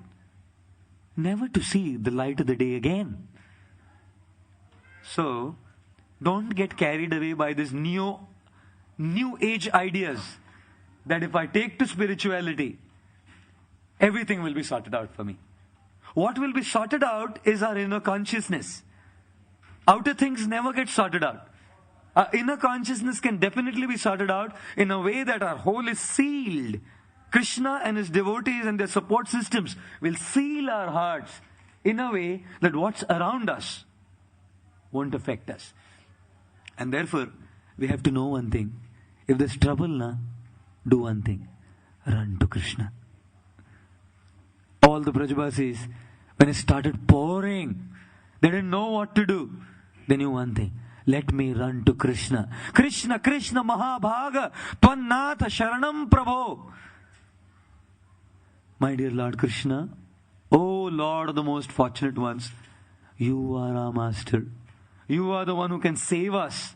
never to see the light of the day again. So, don't get carried away by these new age ideas that if I take to spirituality, everything will be sorted out for me. What will be sorted out is our inner consciousness. Outer things never get sorted out. Our inner consciousness can definitely be sorted out in a way that our whole is sealed. Krishna and his devotees and their support systems will seal our hearts in a way that what's around us won't affect us. And therefore, we have to know one thing. If there's trouble, do one thing. Run to Krishna. All the Brajavasis, when it started pouring, they didn't know what to do. They knew one thing. Let me run to Krishna. Krishna, Krishna, Mahabhaga, Tvannatha Sharanam Prabho. My dear Lord Krishna, oh Lord of the most fortunate ones, you are our master. You are the one who can save us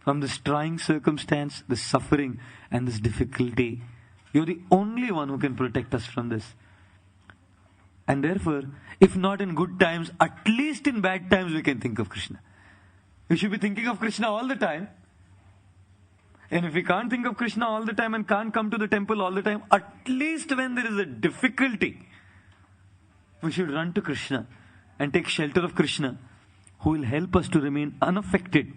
from this trying circumstance, this suffering and this difficulty. You're the only one who can protect us from this. And therefore, if not in good times, at least in bad times we can think of Krishna. We should be thinking of Krishna all the time. And if we can't think of Krishna all the time and can't come to the temple all the time, at least when there is a difficulty, we should run to Krishna and take shelter of Krishna, who will help us to remain unaffected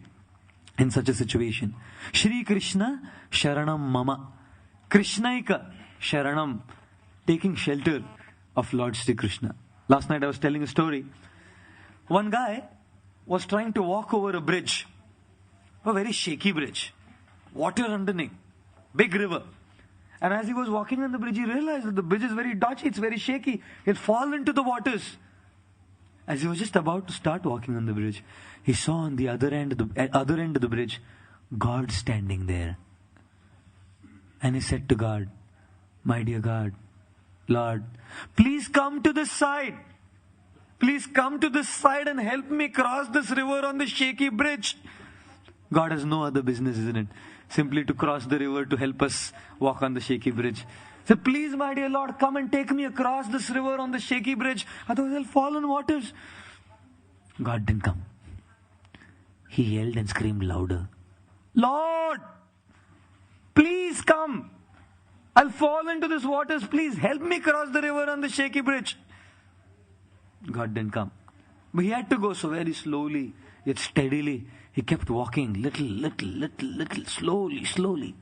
in such a situation. Shri Krishna Sharanam Mama. Krishnaika Sharanam. Taking shelter of Lord Sri Krishna. Last night I was telling a story. One guy was trying to walk over a bridge. A very shaky bridge. Water underneath. Big river. And as he was walking on the bridge, he realized that the bridge is very dodgy, it's very shaky. He'd fall into the waters. As he was just about to start walking on the bridge, he saw on the other end of the bridge, God standing there. And he said to God, my dear God, Lord, please come to this side. Please come to this side and help me cross this river on the shaky bridge. God has no other business, isn't it? Simply to cross the river to help us walk on the shaky bridge. So please, my dear Lord, come and take me across this river on the shaky bridge. Otherwise I'll fall in waters. God didn't come. He yelled and screamed louder. Lord, please come. I'll fall into this waters. Please help me cross the river on the shaky bridge. God didn't come. But he had to go so very slowly, yet steadily. He kept walking little, slowly.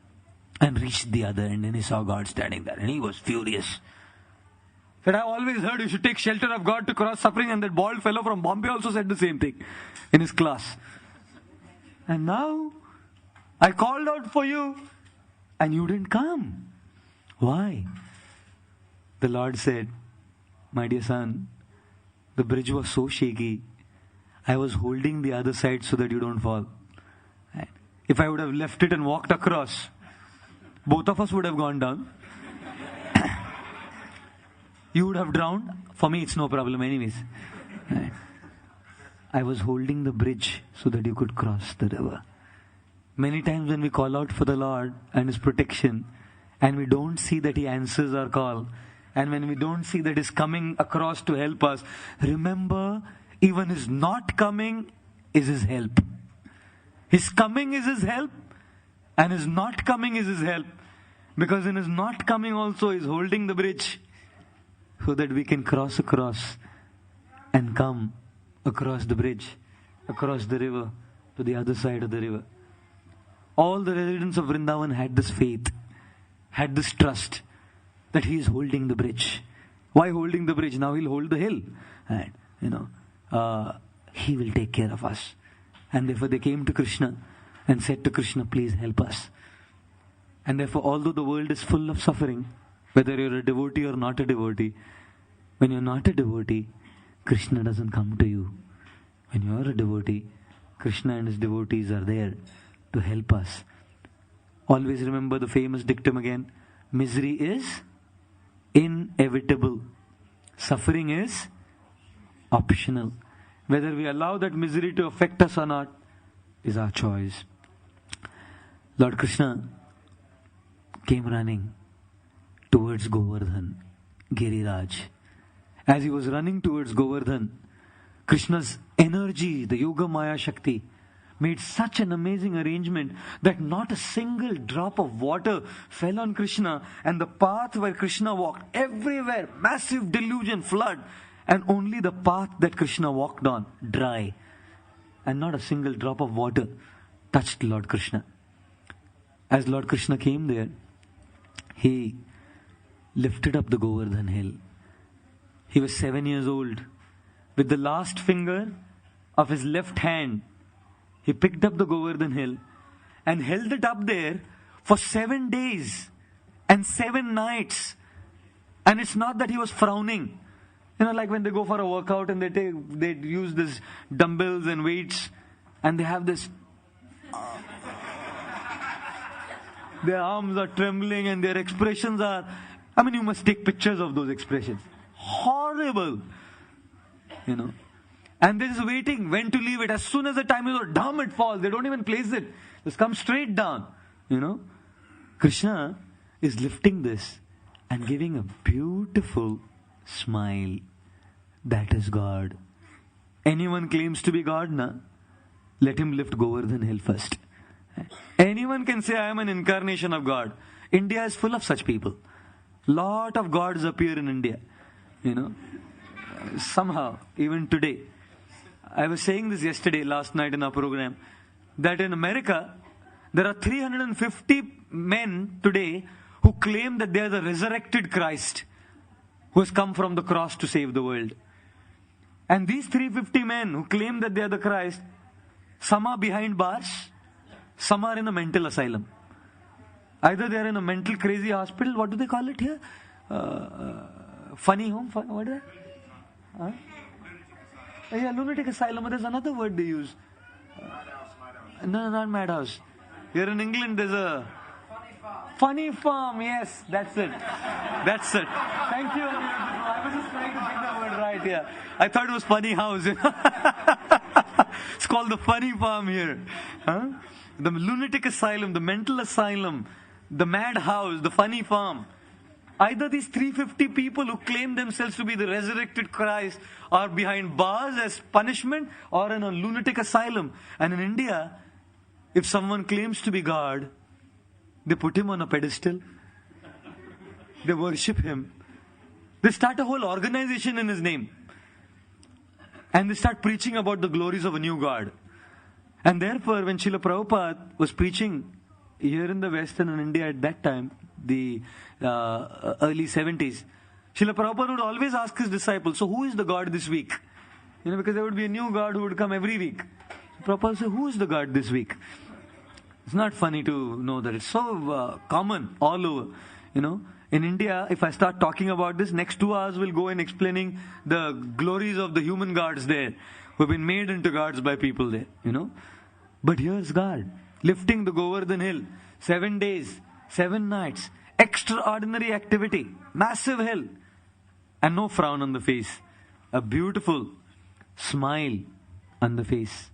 And reached the other end and he saw God standing there. And he was furious. Said, I always heard you should take shelter of God to cross suffering. And that bald fellow from Bombay also said the same thing in his class. And now, I called out for you and you didn't come. Why? The Lord said, my dear son, the bridge was so shaky. I was holding the other side so that you don't fall. If I would have left it and walked across, both of us would have gone down. You would have drowned. For me, it's no problem anyways. I was holding the bridge so that you could cross the river. Many times when we call out for the Lord and His protection, and we don't see that He answers our call, and when we don't see that He's coming across to help us, remember, even His not coming is His help. His coming is His help, and His not coming is His help. Because in His not coming also, He's holding the bridge so that we can cross across and come across the bridge, across the river, to the other side of the river. All the residents of Vrindavan had this faith, had this trust that He is holding the bridge. Why holding the bridge? Now He'll hold the hill. And, He will take care of us. And therefore they came to Krishna and said to Krishna, please help us. And therefore, although the world is full of suffering, whether you're a devotee or not a devotee, when you're not a devotee, Krishna doesn't come to you. When you're a devotee, Krishna and His devotees are there to help us. Always remember the famous dictum again, Misery is inevitable. Suffering is optional. Whether we allow that misery to affect us or not is our choice. Lord Krishna came running towards Govardhan, Giriraj. As he was running towards Govardhan, Krishna's energy, the Yoga Maya Shakti, made such an amazing arrangement that not a single drop of water fell on Krishna, and the path where Krishna walked, everywhere, massive deluge and flood, and only the path that Krishna walked on, dry. And not a single drop of water touched Lord Krishna. As Lord Krishna came there, he lifted up the Govardhan hill. He was 7 years old. With the last finger of his left hand, he picked up the Govardhan hill and held it up there for 7 days and 7 nights. And it's not that he was frowning. You know, like when they go for a workout and they use this dumbbells and weights, and they have this. Their arms are trembling and their expressions are. I mean, you must take pictures of those expressions. Horrible. You know. And they're just waiting when to leave it. As soon as the time is over, damn, it falls. They don't even place it. Just come straight down. You know. Krishna is lifting this and giving a beautiful smile. That is God. Anyone claims to be God, na? Let him lift Govardhan hill first. Anyone can say, I am an incarnation of God. India is full of such people. Lot of gods appear in India. You know. Somehow, even today. I was saying this last night in our program, that in America, there are 350 men today who claim that they are the resurrected Christ who has come from the cross to save the world. And these 350 men who claim that they are the Christ, some are behind bars, some are in a mental asylum. Either they are in a mental crazy hospital, what do they call it here? Funny home? What is that? Huh? Yeah, lunatic asylum, but there's another word they use. No, not madhouse. Here in England there's a funny farm. Yes, that's it. That's it. Thank you. I was just trying to get the word right. Yeah, I thought it was funny house. It's called the funny farm here. Huh? The lunatic asylum, the mental asylum, the madhouse, the funny farm. Either these 350 people who claim themselves to be the resurrected Christ are behind bars as punishment or in a lunatic asylum. And in India, if someone claims to be God, they put him on a pedestal. They worship him. They start a whole organization in his name. And they start preaching about the glories of a new God. And therefore, when Srila Prabhupada was preaching here in the West and in India at that time, the early 70s, Srila Prabhupada would always ask his disciples, so who is the God this week? You know, because there would be a new God who would come every week. So Prabhupada said, who is the God this week? It's not funny to know that. It's so common all over. You know, in India, if I start talking about this, next 2 hours will go in explaining the glories of the human gods there, who have been made into gods by people there, you know. But here's God, lifting the Govardhan hill, 7 days, 7 nights, extraordinary activity, massive hill, and no frown on the face, a beautiful smile on the face.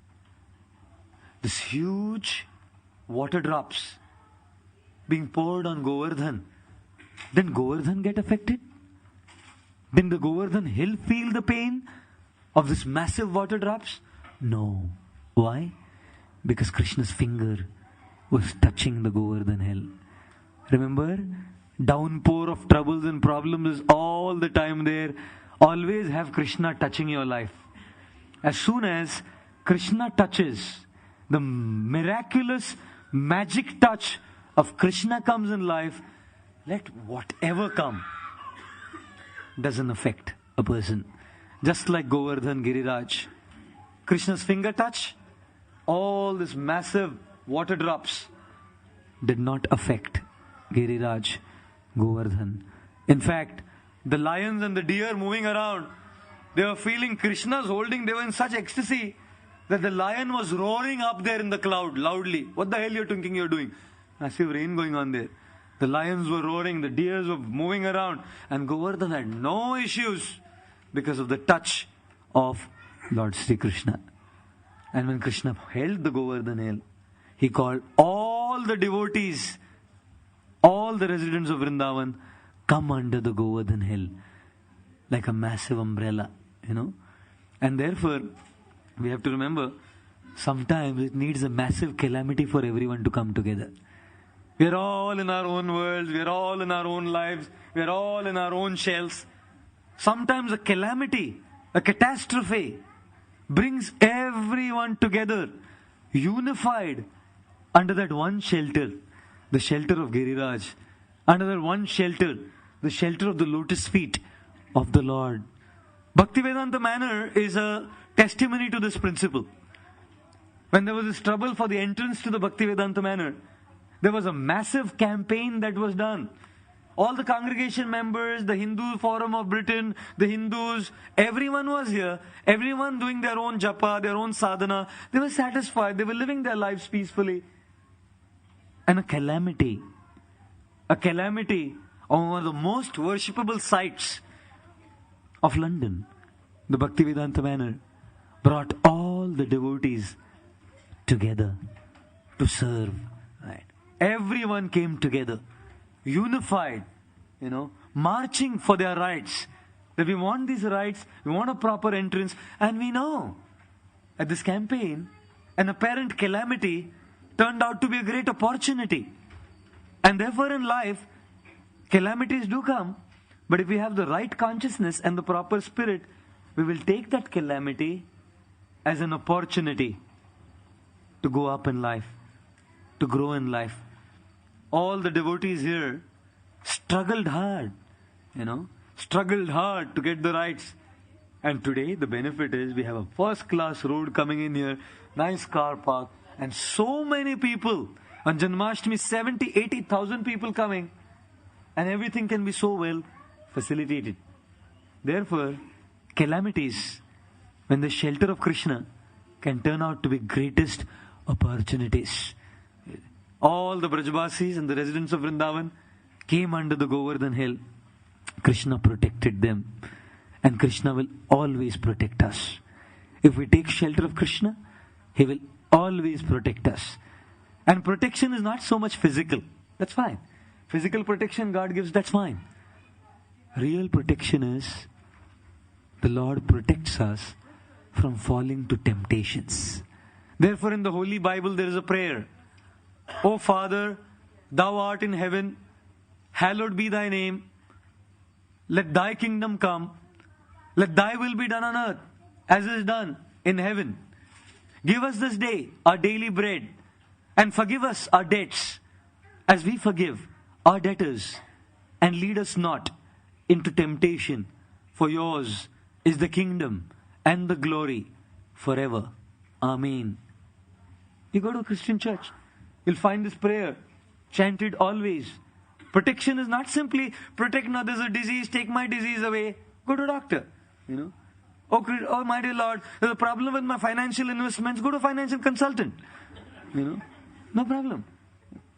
This huge water drops being poured on Govardhan. Then Govardhan get affected? Then the Govardhan hill feel the pain of this massive water drops? No. Why? Because Krishna's finger was touching the Govardhan hill. Remember? Downpour of troubles and problems is all the time there. Always have Krishna touching your life. As soon as Krishna touches, the miraculous magic touch of Krishna comes in life, let whatever come, doesn't affect a person. Just like Govardhan Giriraj. Krishna's finger touch, all this massive water drops did not affect Giriraj, Govardhan. In fact, the lions and the deer moving around, they were feeling Krishna's holding, they were in such ecstasy that the lion was roaring up there in the cloud loudly. What the hell you're thinking you're doing? Massive rain going on there. The lions were roaring, the deers were moving around, and Govardhan had no issues because of the touch of Lord Sri Krishna. And when Krishna held the Govardhan hill, he called all the devotees, all the residents of Vrindavan, come under the Govardhan hill, like a massive umbrella, And therefore, we have to remember, sometimes it needs a massive calamity for everyone to come together. We are all in our own worlds, we are all in our own lives, we are all in our own shells. Sometimes a calamity, a catastrophe, brings everyone together, unified, under that one shelter, the shelter of Giriraj, under that one shelter, the shelter of the lotus feet of the Lord. Bhaktivedanta Manor is a testimony to this principle. When there was this trouble for the entrance to the Bhaktivedanta Manor, there was a massive campaign that was done. All the congregation members, the Hindu Forum of Britain, the Hindus, everyone was here. Everyone doing their own japa, their own sadhana. They were satisfied. They were living their lives peacefully. And a calamity on one of the most worshipable sites of London, the Bhaktivedanta Manor, brought all the devotees together to serve. Right? Everyone came together, unified, marching for their rights. That we want these rights, we want a proper entrance, and we know at this campaign, an apparent calamity turned out to be a great opportunity. And therefore in life, calamities do come, but if we have the right consciousness and the proper spirit, we will take that calamity as an opportunity to go up in life, to grow in life. All the devotees here struggled hard, to get the rights. And today the benefit is we have a first class road coming in here, nice car park, and so many people. On Janmashtami, 70,000-80,000 people coming, and everything can be so well facilitated. Therefore, calamities, when the shelter of Krishna, can turn out to be greatest opportunities. All the Brajvasis and the residents of Vrindavan came under the Govardhan hill. Krishna protected them, and Krishna will always protect us. If we take shelter of Krishna, He will always protect us. And protection is not so much physical. That's fine. Physical protection God gives, that's fine. Real protection is the Lord protects us from falling to temptations. Therefore in the Holy Bible there is a prayer. O Father, Thou art in heaven, hallowed be Thy name. Let Thy kingdom come. Let Thy will be done on earth as is done in heaven. Give us this day our daily bread, and forgive us our debts as we forgive our debtors, and lead us not into temptation, for yours is the kingdom and the glory forever. Amen. You go to a Christian church, you'll find this prayer chanted always. Protection is not simply protect, now there's a disease, take my disease away, go to a doctor. Oh my dear Lord, there's a problem with my financial investments, go to a financial consultant. No problem.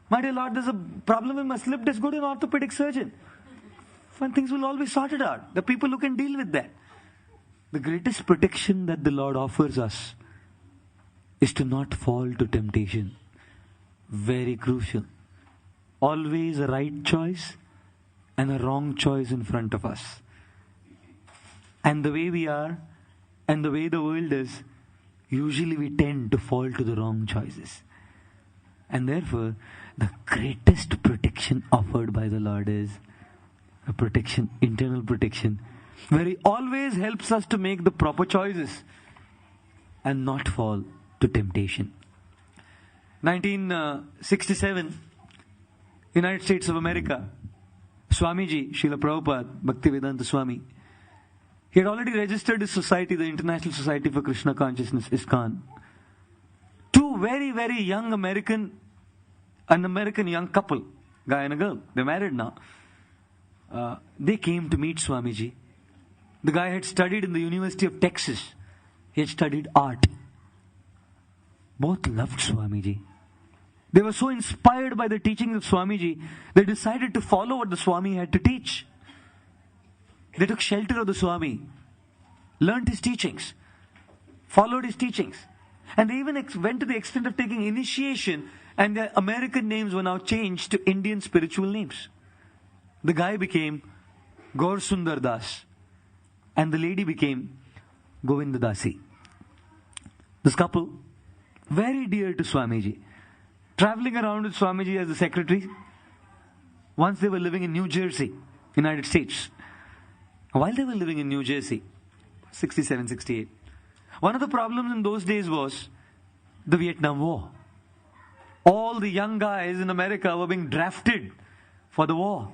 My dear Lord, there's a problem with my slip disc, go to an orthopedic surgeon. And things will always sort it out. The people who can deal with that. The greatest protection that the Lord offers us is to not fall to temptation. Very crucial. Always a right choice and a wrong choice in front of us. And the way we are and the way the world is, usually we tend to fall to the wrong choices. And therefore, the greatest protection offered by the Lord is a protection, internal protection, where He always helps us to make the proper choices and not fall to temptation. 1967, United States of America, Swamiji, Srila Prabhupada, Bhaktivedanta Swami, he had already registered his society, the International Society for Krishna Consciousness, ISKCON. Two very, very young an American young couple, guy and a girl, they're married now. They came to meet Swamiji. The guy had studied in the University of Texas. He had studied art. Both loved Swamiji. They were so inspired by the teachings of Swamiji, they decided to follow what the Swami had to teach. They took shelter of the Swami, learnt his teachings, followed his teachings. And they even went to the extent of taking initiation, and their American names were now changed to Indian spiritual names. The guy became Gaur Sundar Das, and the lady became Govinda Dasi. This couple, very dear to Swamiji, traveling around with Swamiji as the secretary. Once they were living in New Jersey, United States. While they were living in New Jersey, 67, 68, one of the problems in those days was the Vietnam War. All the young guys in America were being drafted for the war.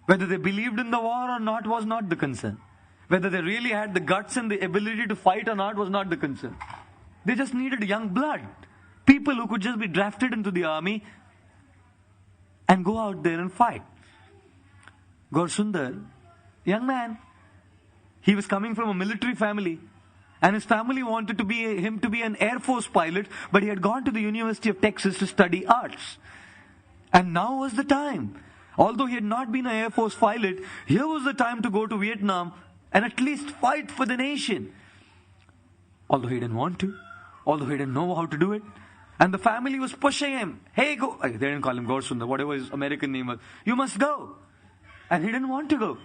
Whether they believed in the war or not was not the concern. Whether they really had the guts and the ability to fight or not was not the concern. They just needed young blood. People who could just be drafted into the army and go out there and fight. Gaur Sundar, young man, he was coming from a military family, and his family wanted him to be an Air Force pilot, but he had gone to the University of Texas to study arts. And now was the time. Although he had not been an Air Force pilot, here was the time to go to Vietnam and at least fight for the nation. Although he didn't want to, although he didn't know how to do it. And the family was pushing him. Hey, go. They didn't call him Gaur Sundar, whatever his American name was. You must go. And he didn't want to go.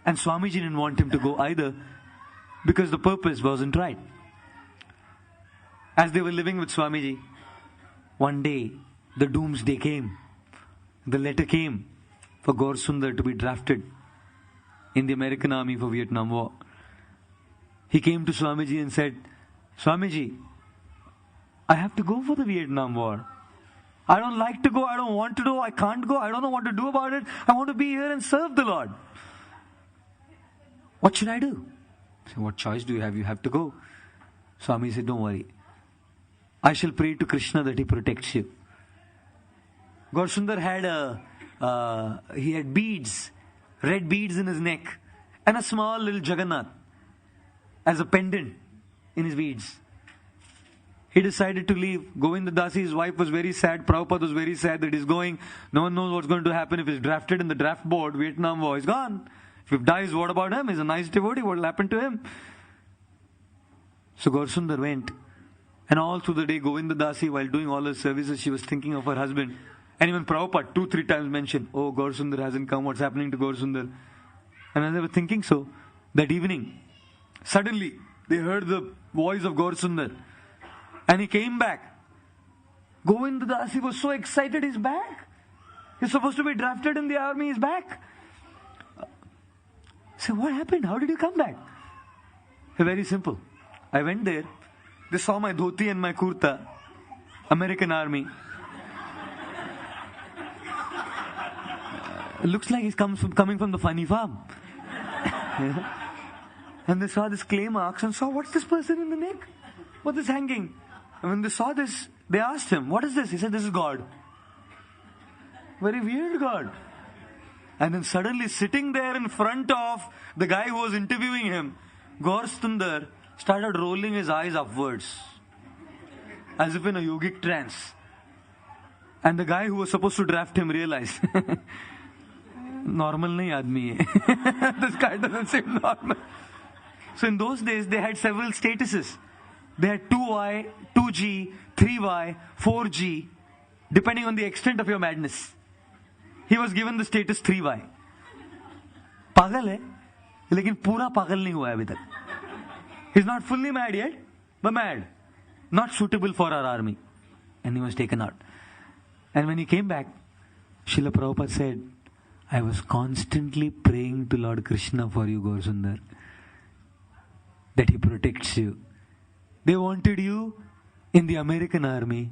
And Swamiji didn't want him to go either, because the purpose wasn't right. As they were living with Swamiji, one day the doomsday came. The letter came for Gaur Sundar to be drafted in the American army for Vietnam War. He came to Swamiji and said, Swamiji, I have to go for the Vietnam War. I don't like to go, I don't want to go, I can't go, I don't know what to do about it. I want to be here and serve the Lord. What should I do? I said, what choice do you have? You have to go. Swami said, don't worry. I shall pray to Krishna that he protects you. Gaur Sundar had beads, red beads in his neck, and a small little Jagannath as a pendant in his beads. He decided to leave. Govinda Dasi, his wife, was very sad. Prabhupada was very sad that he's going. No one knows what's going to happen if he's drafted in the draft board. Vietnam War is gone. If he dies, what about him? He's a nice devotee. What will happen to him? So Gaur Sundar went. And all through the day, Govinda Dasi, while doing all her services, she was thinking of her husband. And even Prabhupada 2-3 times mentioned, oh, Gaur Sundar hasn't come. What's happening to Gaur Sundar? And as they were thinking so, that evening, suddenly, they heard the voice of Gaur Sundar. And he came back. Govinda Dasi was so excited, he's back. He's supposed to be drafted in the army, he's back. So what happened? How did you come back? Very simple. I went there. They saw my dhoti and my kurta. American army. Looks like he's coming from the funny farm. And they saw this clay marks and saw, what's this person in the neck? What is hanging? And when they saw this, they asked him, what is this? He said, this is God. Very weird God. And then suddenly sitting there in front of the guy who was interviewing him, Gaur Sundar started rolling his eyes upwards, as if in a yogic trance. And the guy who was supposed to draft him realized, normal nahi aadmi hai. This guy doesn't seem normal. So in those days, they had several statuses. They had 2Y, 2G, 3Y, 4G, depending on the extent of your madness. He was given the status 3Y. पागल है, लेकिन पूरा पागल नहीं हुआ है अभी तक. He's not fully mad yet, but mad. Not suitable for our army. And he was taken out. And when he came back, Srila Prabhupada said, I was constantly praying to Lord Krishna for you, Gaur Sundar, that he protects you. They wanted you in the American army.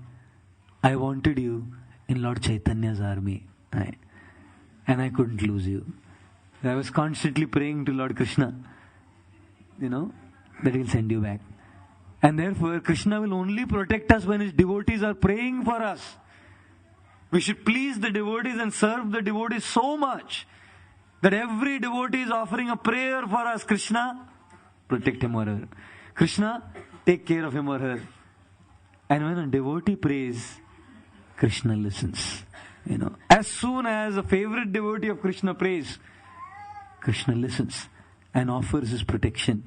I wanted you in Lord Chaitanya's army. And I couldn't lose you. I was constantly praying to Lord Krishna, that he'll send you back. And therefore, Krishna will only protect us when his devotees are praying for us. We should please the devotees and serve the devotees so much that every devotee is offering a prayer for us. Krishna, protect him or her. Krishna, take care of him or her. And when a devotee prays, Krishna listens. As soon as a favorite devotee of Krishna prays, Krishna listens and offers his protection.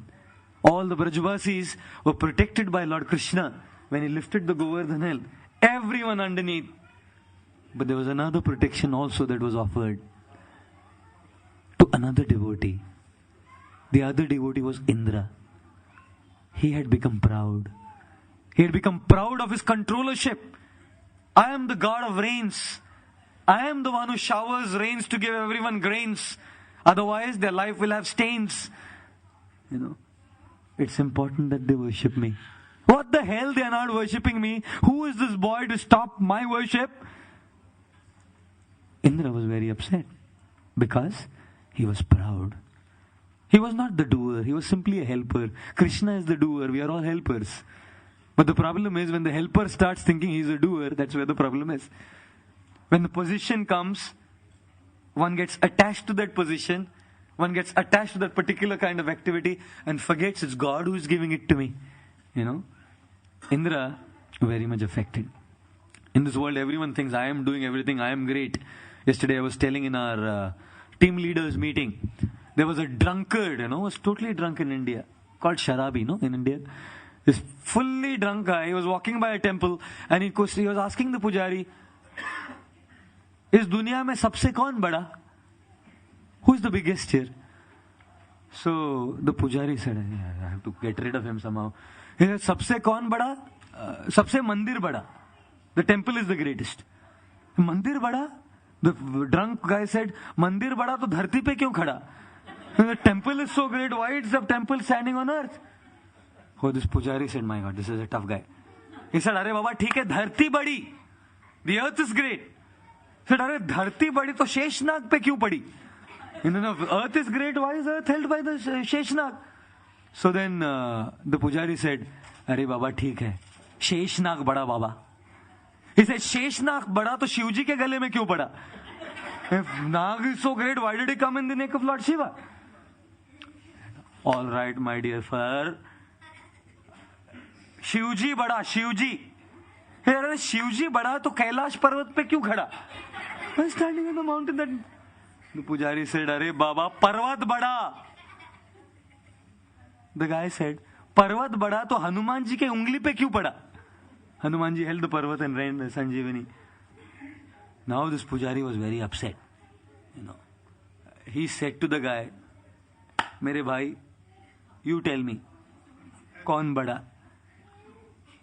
All the Brajavasis were protected by Lord Krishna when he lifted the Govardhan hill. Everyone underneath. But there was another protection also that was offered to another devotee. The other devotee was Indra. He had become proud. He had become proud of his controllership. I am the god of rains. I am the one who showers rains to give everyone grains. Otherwise, their life will have stains. It's important that they worship me. What the hell? They are not worshipping me. Who is this boy to stop my worship? Indra was very upset because he was proud. He was not the doer. He was simply a helper. Krishna is the doer. We are all helpers. But the problem is when the helper starts thinking he's a doer, that's where the problem is. When the position comes, one gets attached to that position, one gets attached to that particular kind of activity and forgets it's God who is giving it to me. Indra, very much affected. In this world, everyone thinks I am doing everything, I am great. Yesterday I was telling in our team leaders meeting, there was a drunkard, was totally drunk in India, called Sharabi, in India. This fully drunk guy, he was walking by a temple and he was asking the pujari, is दुनिया में सबसे कौन बड़ा? Who is the biggest here? So the pujari said, I have to get rid of him somehow. He said, सबसे कौन बड़ा? सबसे मंदिर बड़ा. The temple is the greatest. मंदिर बड़ा? The drunk guy said, मंदिर बड़ा तो धरती पे क्यों खड़ा? The temple is so great, why is the temple standing on earth? Oh, this pujari said, my God, this is a tough guy. He said, अरे बाबा ठीक है, धरती बड़ी. The earth is great. He said, अरे धरती बड़ी तो शेषनाग पे क्यों पड़ी? Earth is great, why is earth held by the Sheshnag? So then the pujari said, अरे बाबा ठीक है, शेषनाग बड़ा बाबा. He said, शेषनाग बड़ा तो शिवजी के गले में क्यों पड़ा? If Nag is so great, why did he come in the neck of Lord Shiva? All right, my dear sir. Shivji बड़ा, शिवजी. अरे शिवजी बड़ा तो कैलाश पर्वत पे क्यों खड़ा? Standing on the mountain. That the pujari said, अरे बाबा पर्वत बड़ा. The guy said, पर्वत बड़ा तो हनुमान जी के उंगली पे क्यों पड़ा? Hanuman ji held the parvat and ran Sanjeevani. Now this pujari was very upset. He said to the guy, मेरे भाई, you tell me, कौन बड़ा?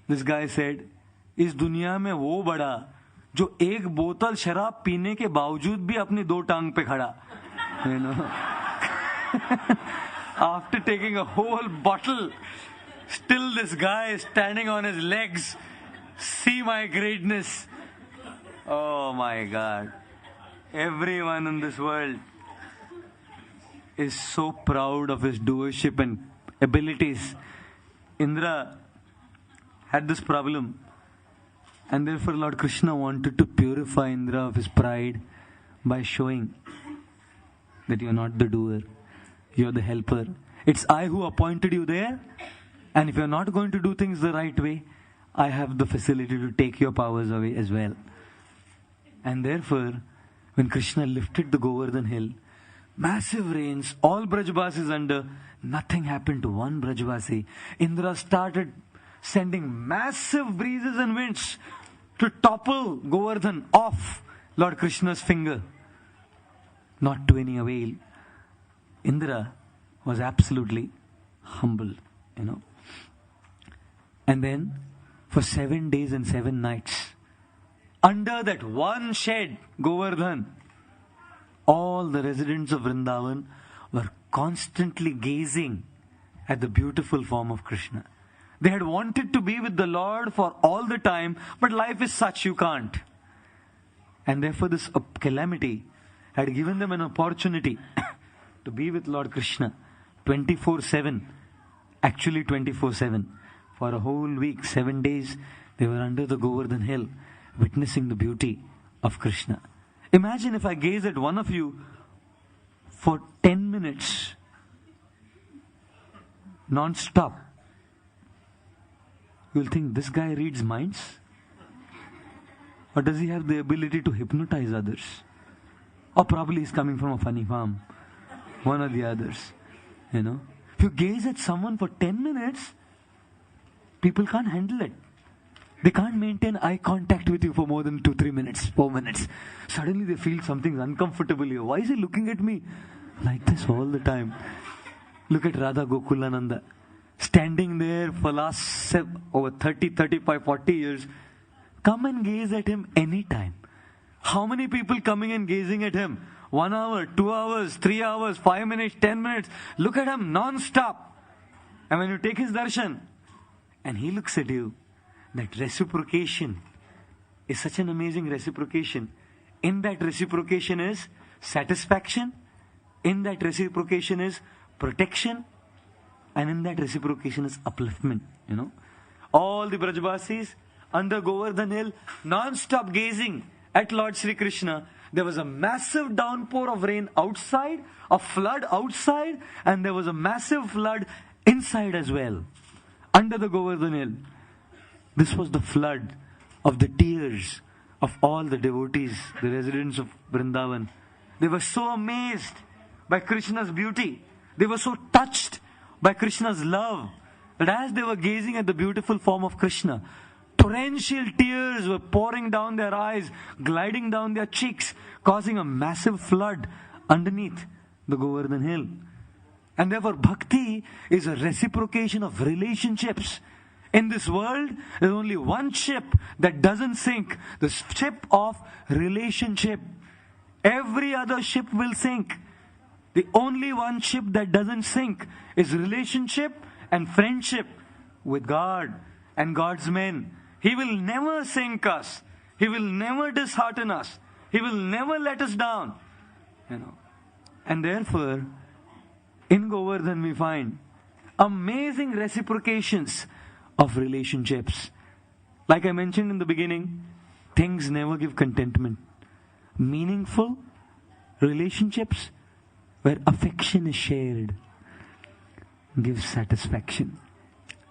This guy said, इस दुनिया में वो बड़ा जो एक बोतल शराब पीने के बावजूद भी अपनी दो टांग पे खड़ा. After taking a whole bottle, still this guy is standing on his legs. See my greatness. Oh my God. Everyone in this world is so proud of his doership and abilities. Indra had this problem, and therefore Lord Krishna wanted to purify Indra of his pride by showing that you are not the doer, you are the helper. It's I who appointed you there, and if you are not going to do things the right way, I have the facility to take your powers away as well. And therefore, when Krishna lifted the Govardhan hill, massive rains, all Brajavasis under, nothing happened to one Brajavasi. Indra started sending massive breezes and winds to topple Govardhan off Lord Krishna's finger. Not to any avail. Indra was absolutely humble, And then, for 7 days and 7 nights, under that one shed, Govardhan, all the residents of Vrindavan were constantly gazing at the beautiful form of Krishna. They had wanted to be with the Lord for all the time, but life is such you can't. And therefore this calamity had given them an opportunity to be with Lord Krishna 24/7, actually 24/7. For a whole week, 7 days, they were under the Govardhan hill, witnessing the beauty of Krishna. Imagine if I gaze at one of you for 10 minutes, non-stop. You'll think, this guy reads minds? Or does he have the ability to hypnotize others? Or probably he's coming from a funny farm. One or the others. You know. If you gaze at someone for 10 minutes, people can't handle it. They can't maintain eye contact with you for more than 2-3 minutes, 4 minutes. Suddenly they feel something's uncomfortable here. Why is he looking at me like this all the time? Look at Radha Gokulananda, standing there for last over 30, 35, 40 years. Come and gaze at him anytime. How many people coming and gazing at him? 1 hour, 2 hours, 3 hours, 5 minutes, 10 minutes. Look at him non-stop. And when you take his darshan, and he looks at you, that reciprocation is such an amazing reciprocation. In that reciprocation is satisfaction. In that reciprocation is protection. And in that reciprocation is upliftment. You know, all the Brajvasis under Govardhan Hill, non-stop gazing at Lord Sri Krishna. There was a massive downpour of rain outside, a flood outside, and there was a massive flood inside as well, under the Govardhan Hill. This was the flood of the tears of all the devotees, the residents of Vrindavan. They were so amazed by Krishna's beauty. They were so touched by Krishna's love that as they were gazing at the beautiful form of Krishna, torrential tears were pouring down their eyes, gliding down their cheeks, causing a massive flood underneath the Govardhan Hill. And therefore, bhakti is a reciprocation of relationships. In this world, there's only one ship that doesn't sink, the ship of relationship. Every other ship will sink. The only one ship that doesn't sink is relationship and friendship with God and God's men. He will never sink us. He will never dishearten us. He will never let us down. You know. And therefore, in Govardhan we find amazing reciprocations of relationships. Like I mentioned in the beginning, things never give contentment. Meaningful relationships where affection is shared gives satisfaction.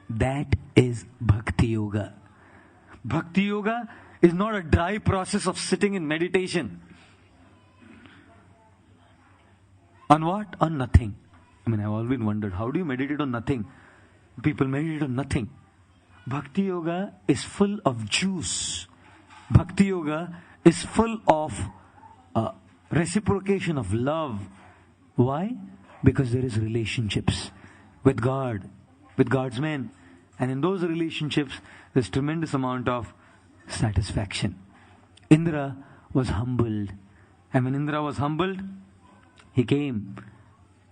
That is Bhakti Yoga. Bhakti Yoga is not a dry process of sitting in meditation. On what? On nothing. I mean, I've always wondered, how do you meditate on nothing? People meditate on nothing. Bhakti Yoga is full of juice. Bhakti Yoga is full of reciprocation of love. Why? Because there is relationships with God, with God's men. And in those relationships, there's tremendous amount of satisfaction. Indra was humbled. And when Indra was humbled, he came.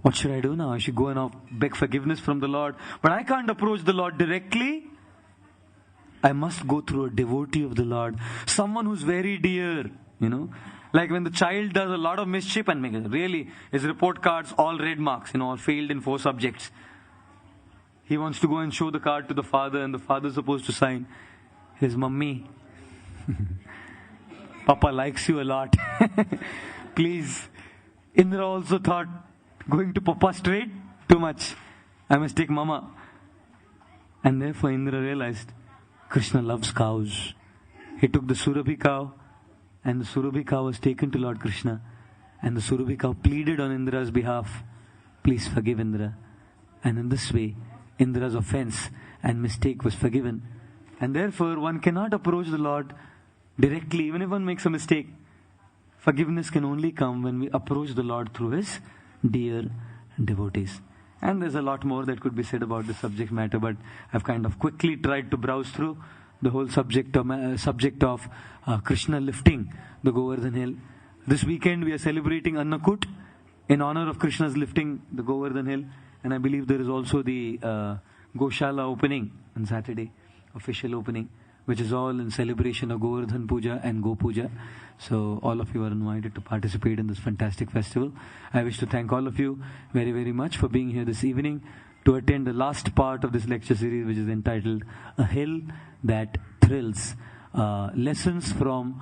What should I do now? I should go and beg forgiveness from the Lord. But I can't approach the Lord directly. I must go through a devotee of the Lord. Someone who's very dear, you know. Like when the child does a lot of mischief and really his report cards all red marks, all failed in 4 subjects. He wants to go and show the card to the father, and the father is supposed to sign. His mummy, Papa likes you a lot. Please. Indra also thought, going to Papa straight, too much. I must take Mama. And therefore Indra realized, Krishna loves cows. He took the Surabhi cow, and the Surabhi cow was taken to Lord Krishna. And the Surabhi cow pleaded on Indra's behalf, please forgive Indra. And in this way, Indra's offense and mistake was forgiven. And therefore, one cannot approach the Lord directly, even if one makes a mistake. Forgiveness can only come when we approach the Lord through His dear devotees. And there's a lot more that could be said about the subject matter, but I've kind of quickly tried to browse through the whole subject of Krishna lifting the Govardhan Hill. This weekend we are celebrating Annakut in honor of Krishna's lifting the Govardhan Hill. And I believe there is also the Goshala opening on Saturday, official opening, which is all in celebration of Govardhan Puja and Go Puja. So all of you are invited to participate in this fantastic festival. I wish to thank all of you very, very much for being here this evening to attend the last part of this lecture series, which is entitled A Hill That Thrills. Lessons from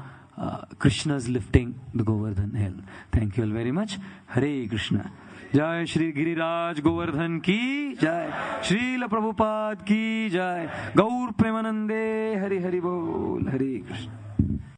Krishna's lifting the Govardhan Hill. Thank you all very much. Hare Krishna. जय श्री गिरिराज गोवर्धन की जय, श्रील प्रभुपाद की जय, गौर प्रेमानंदे हरि हरि बोल, हरे कृष्ण.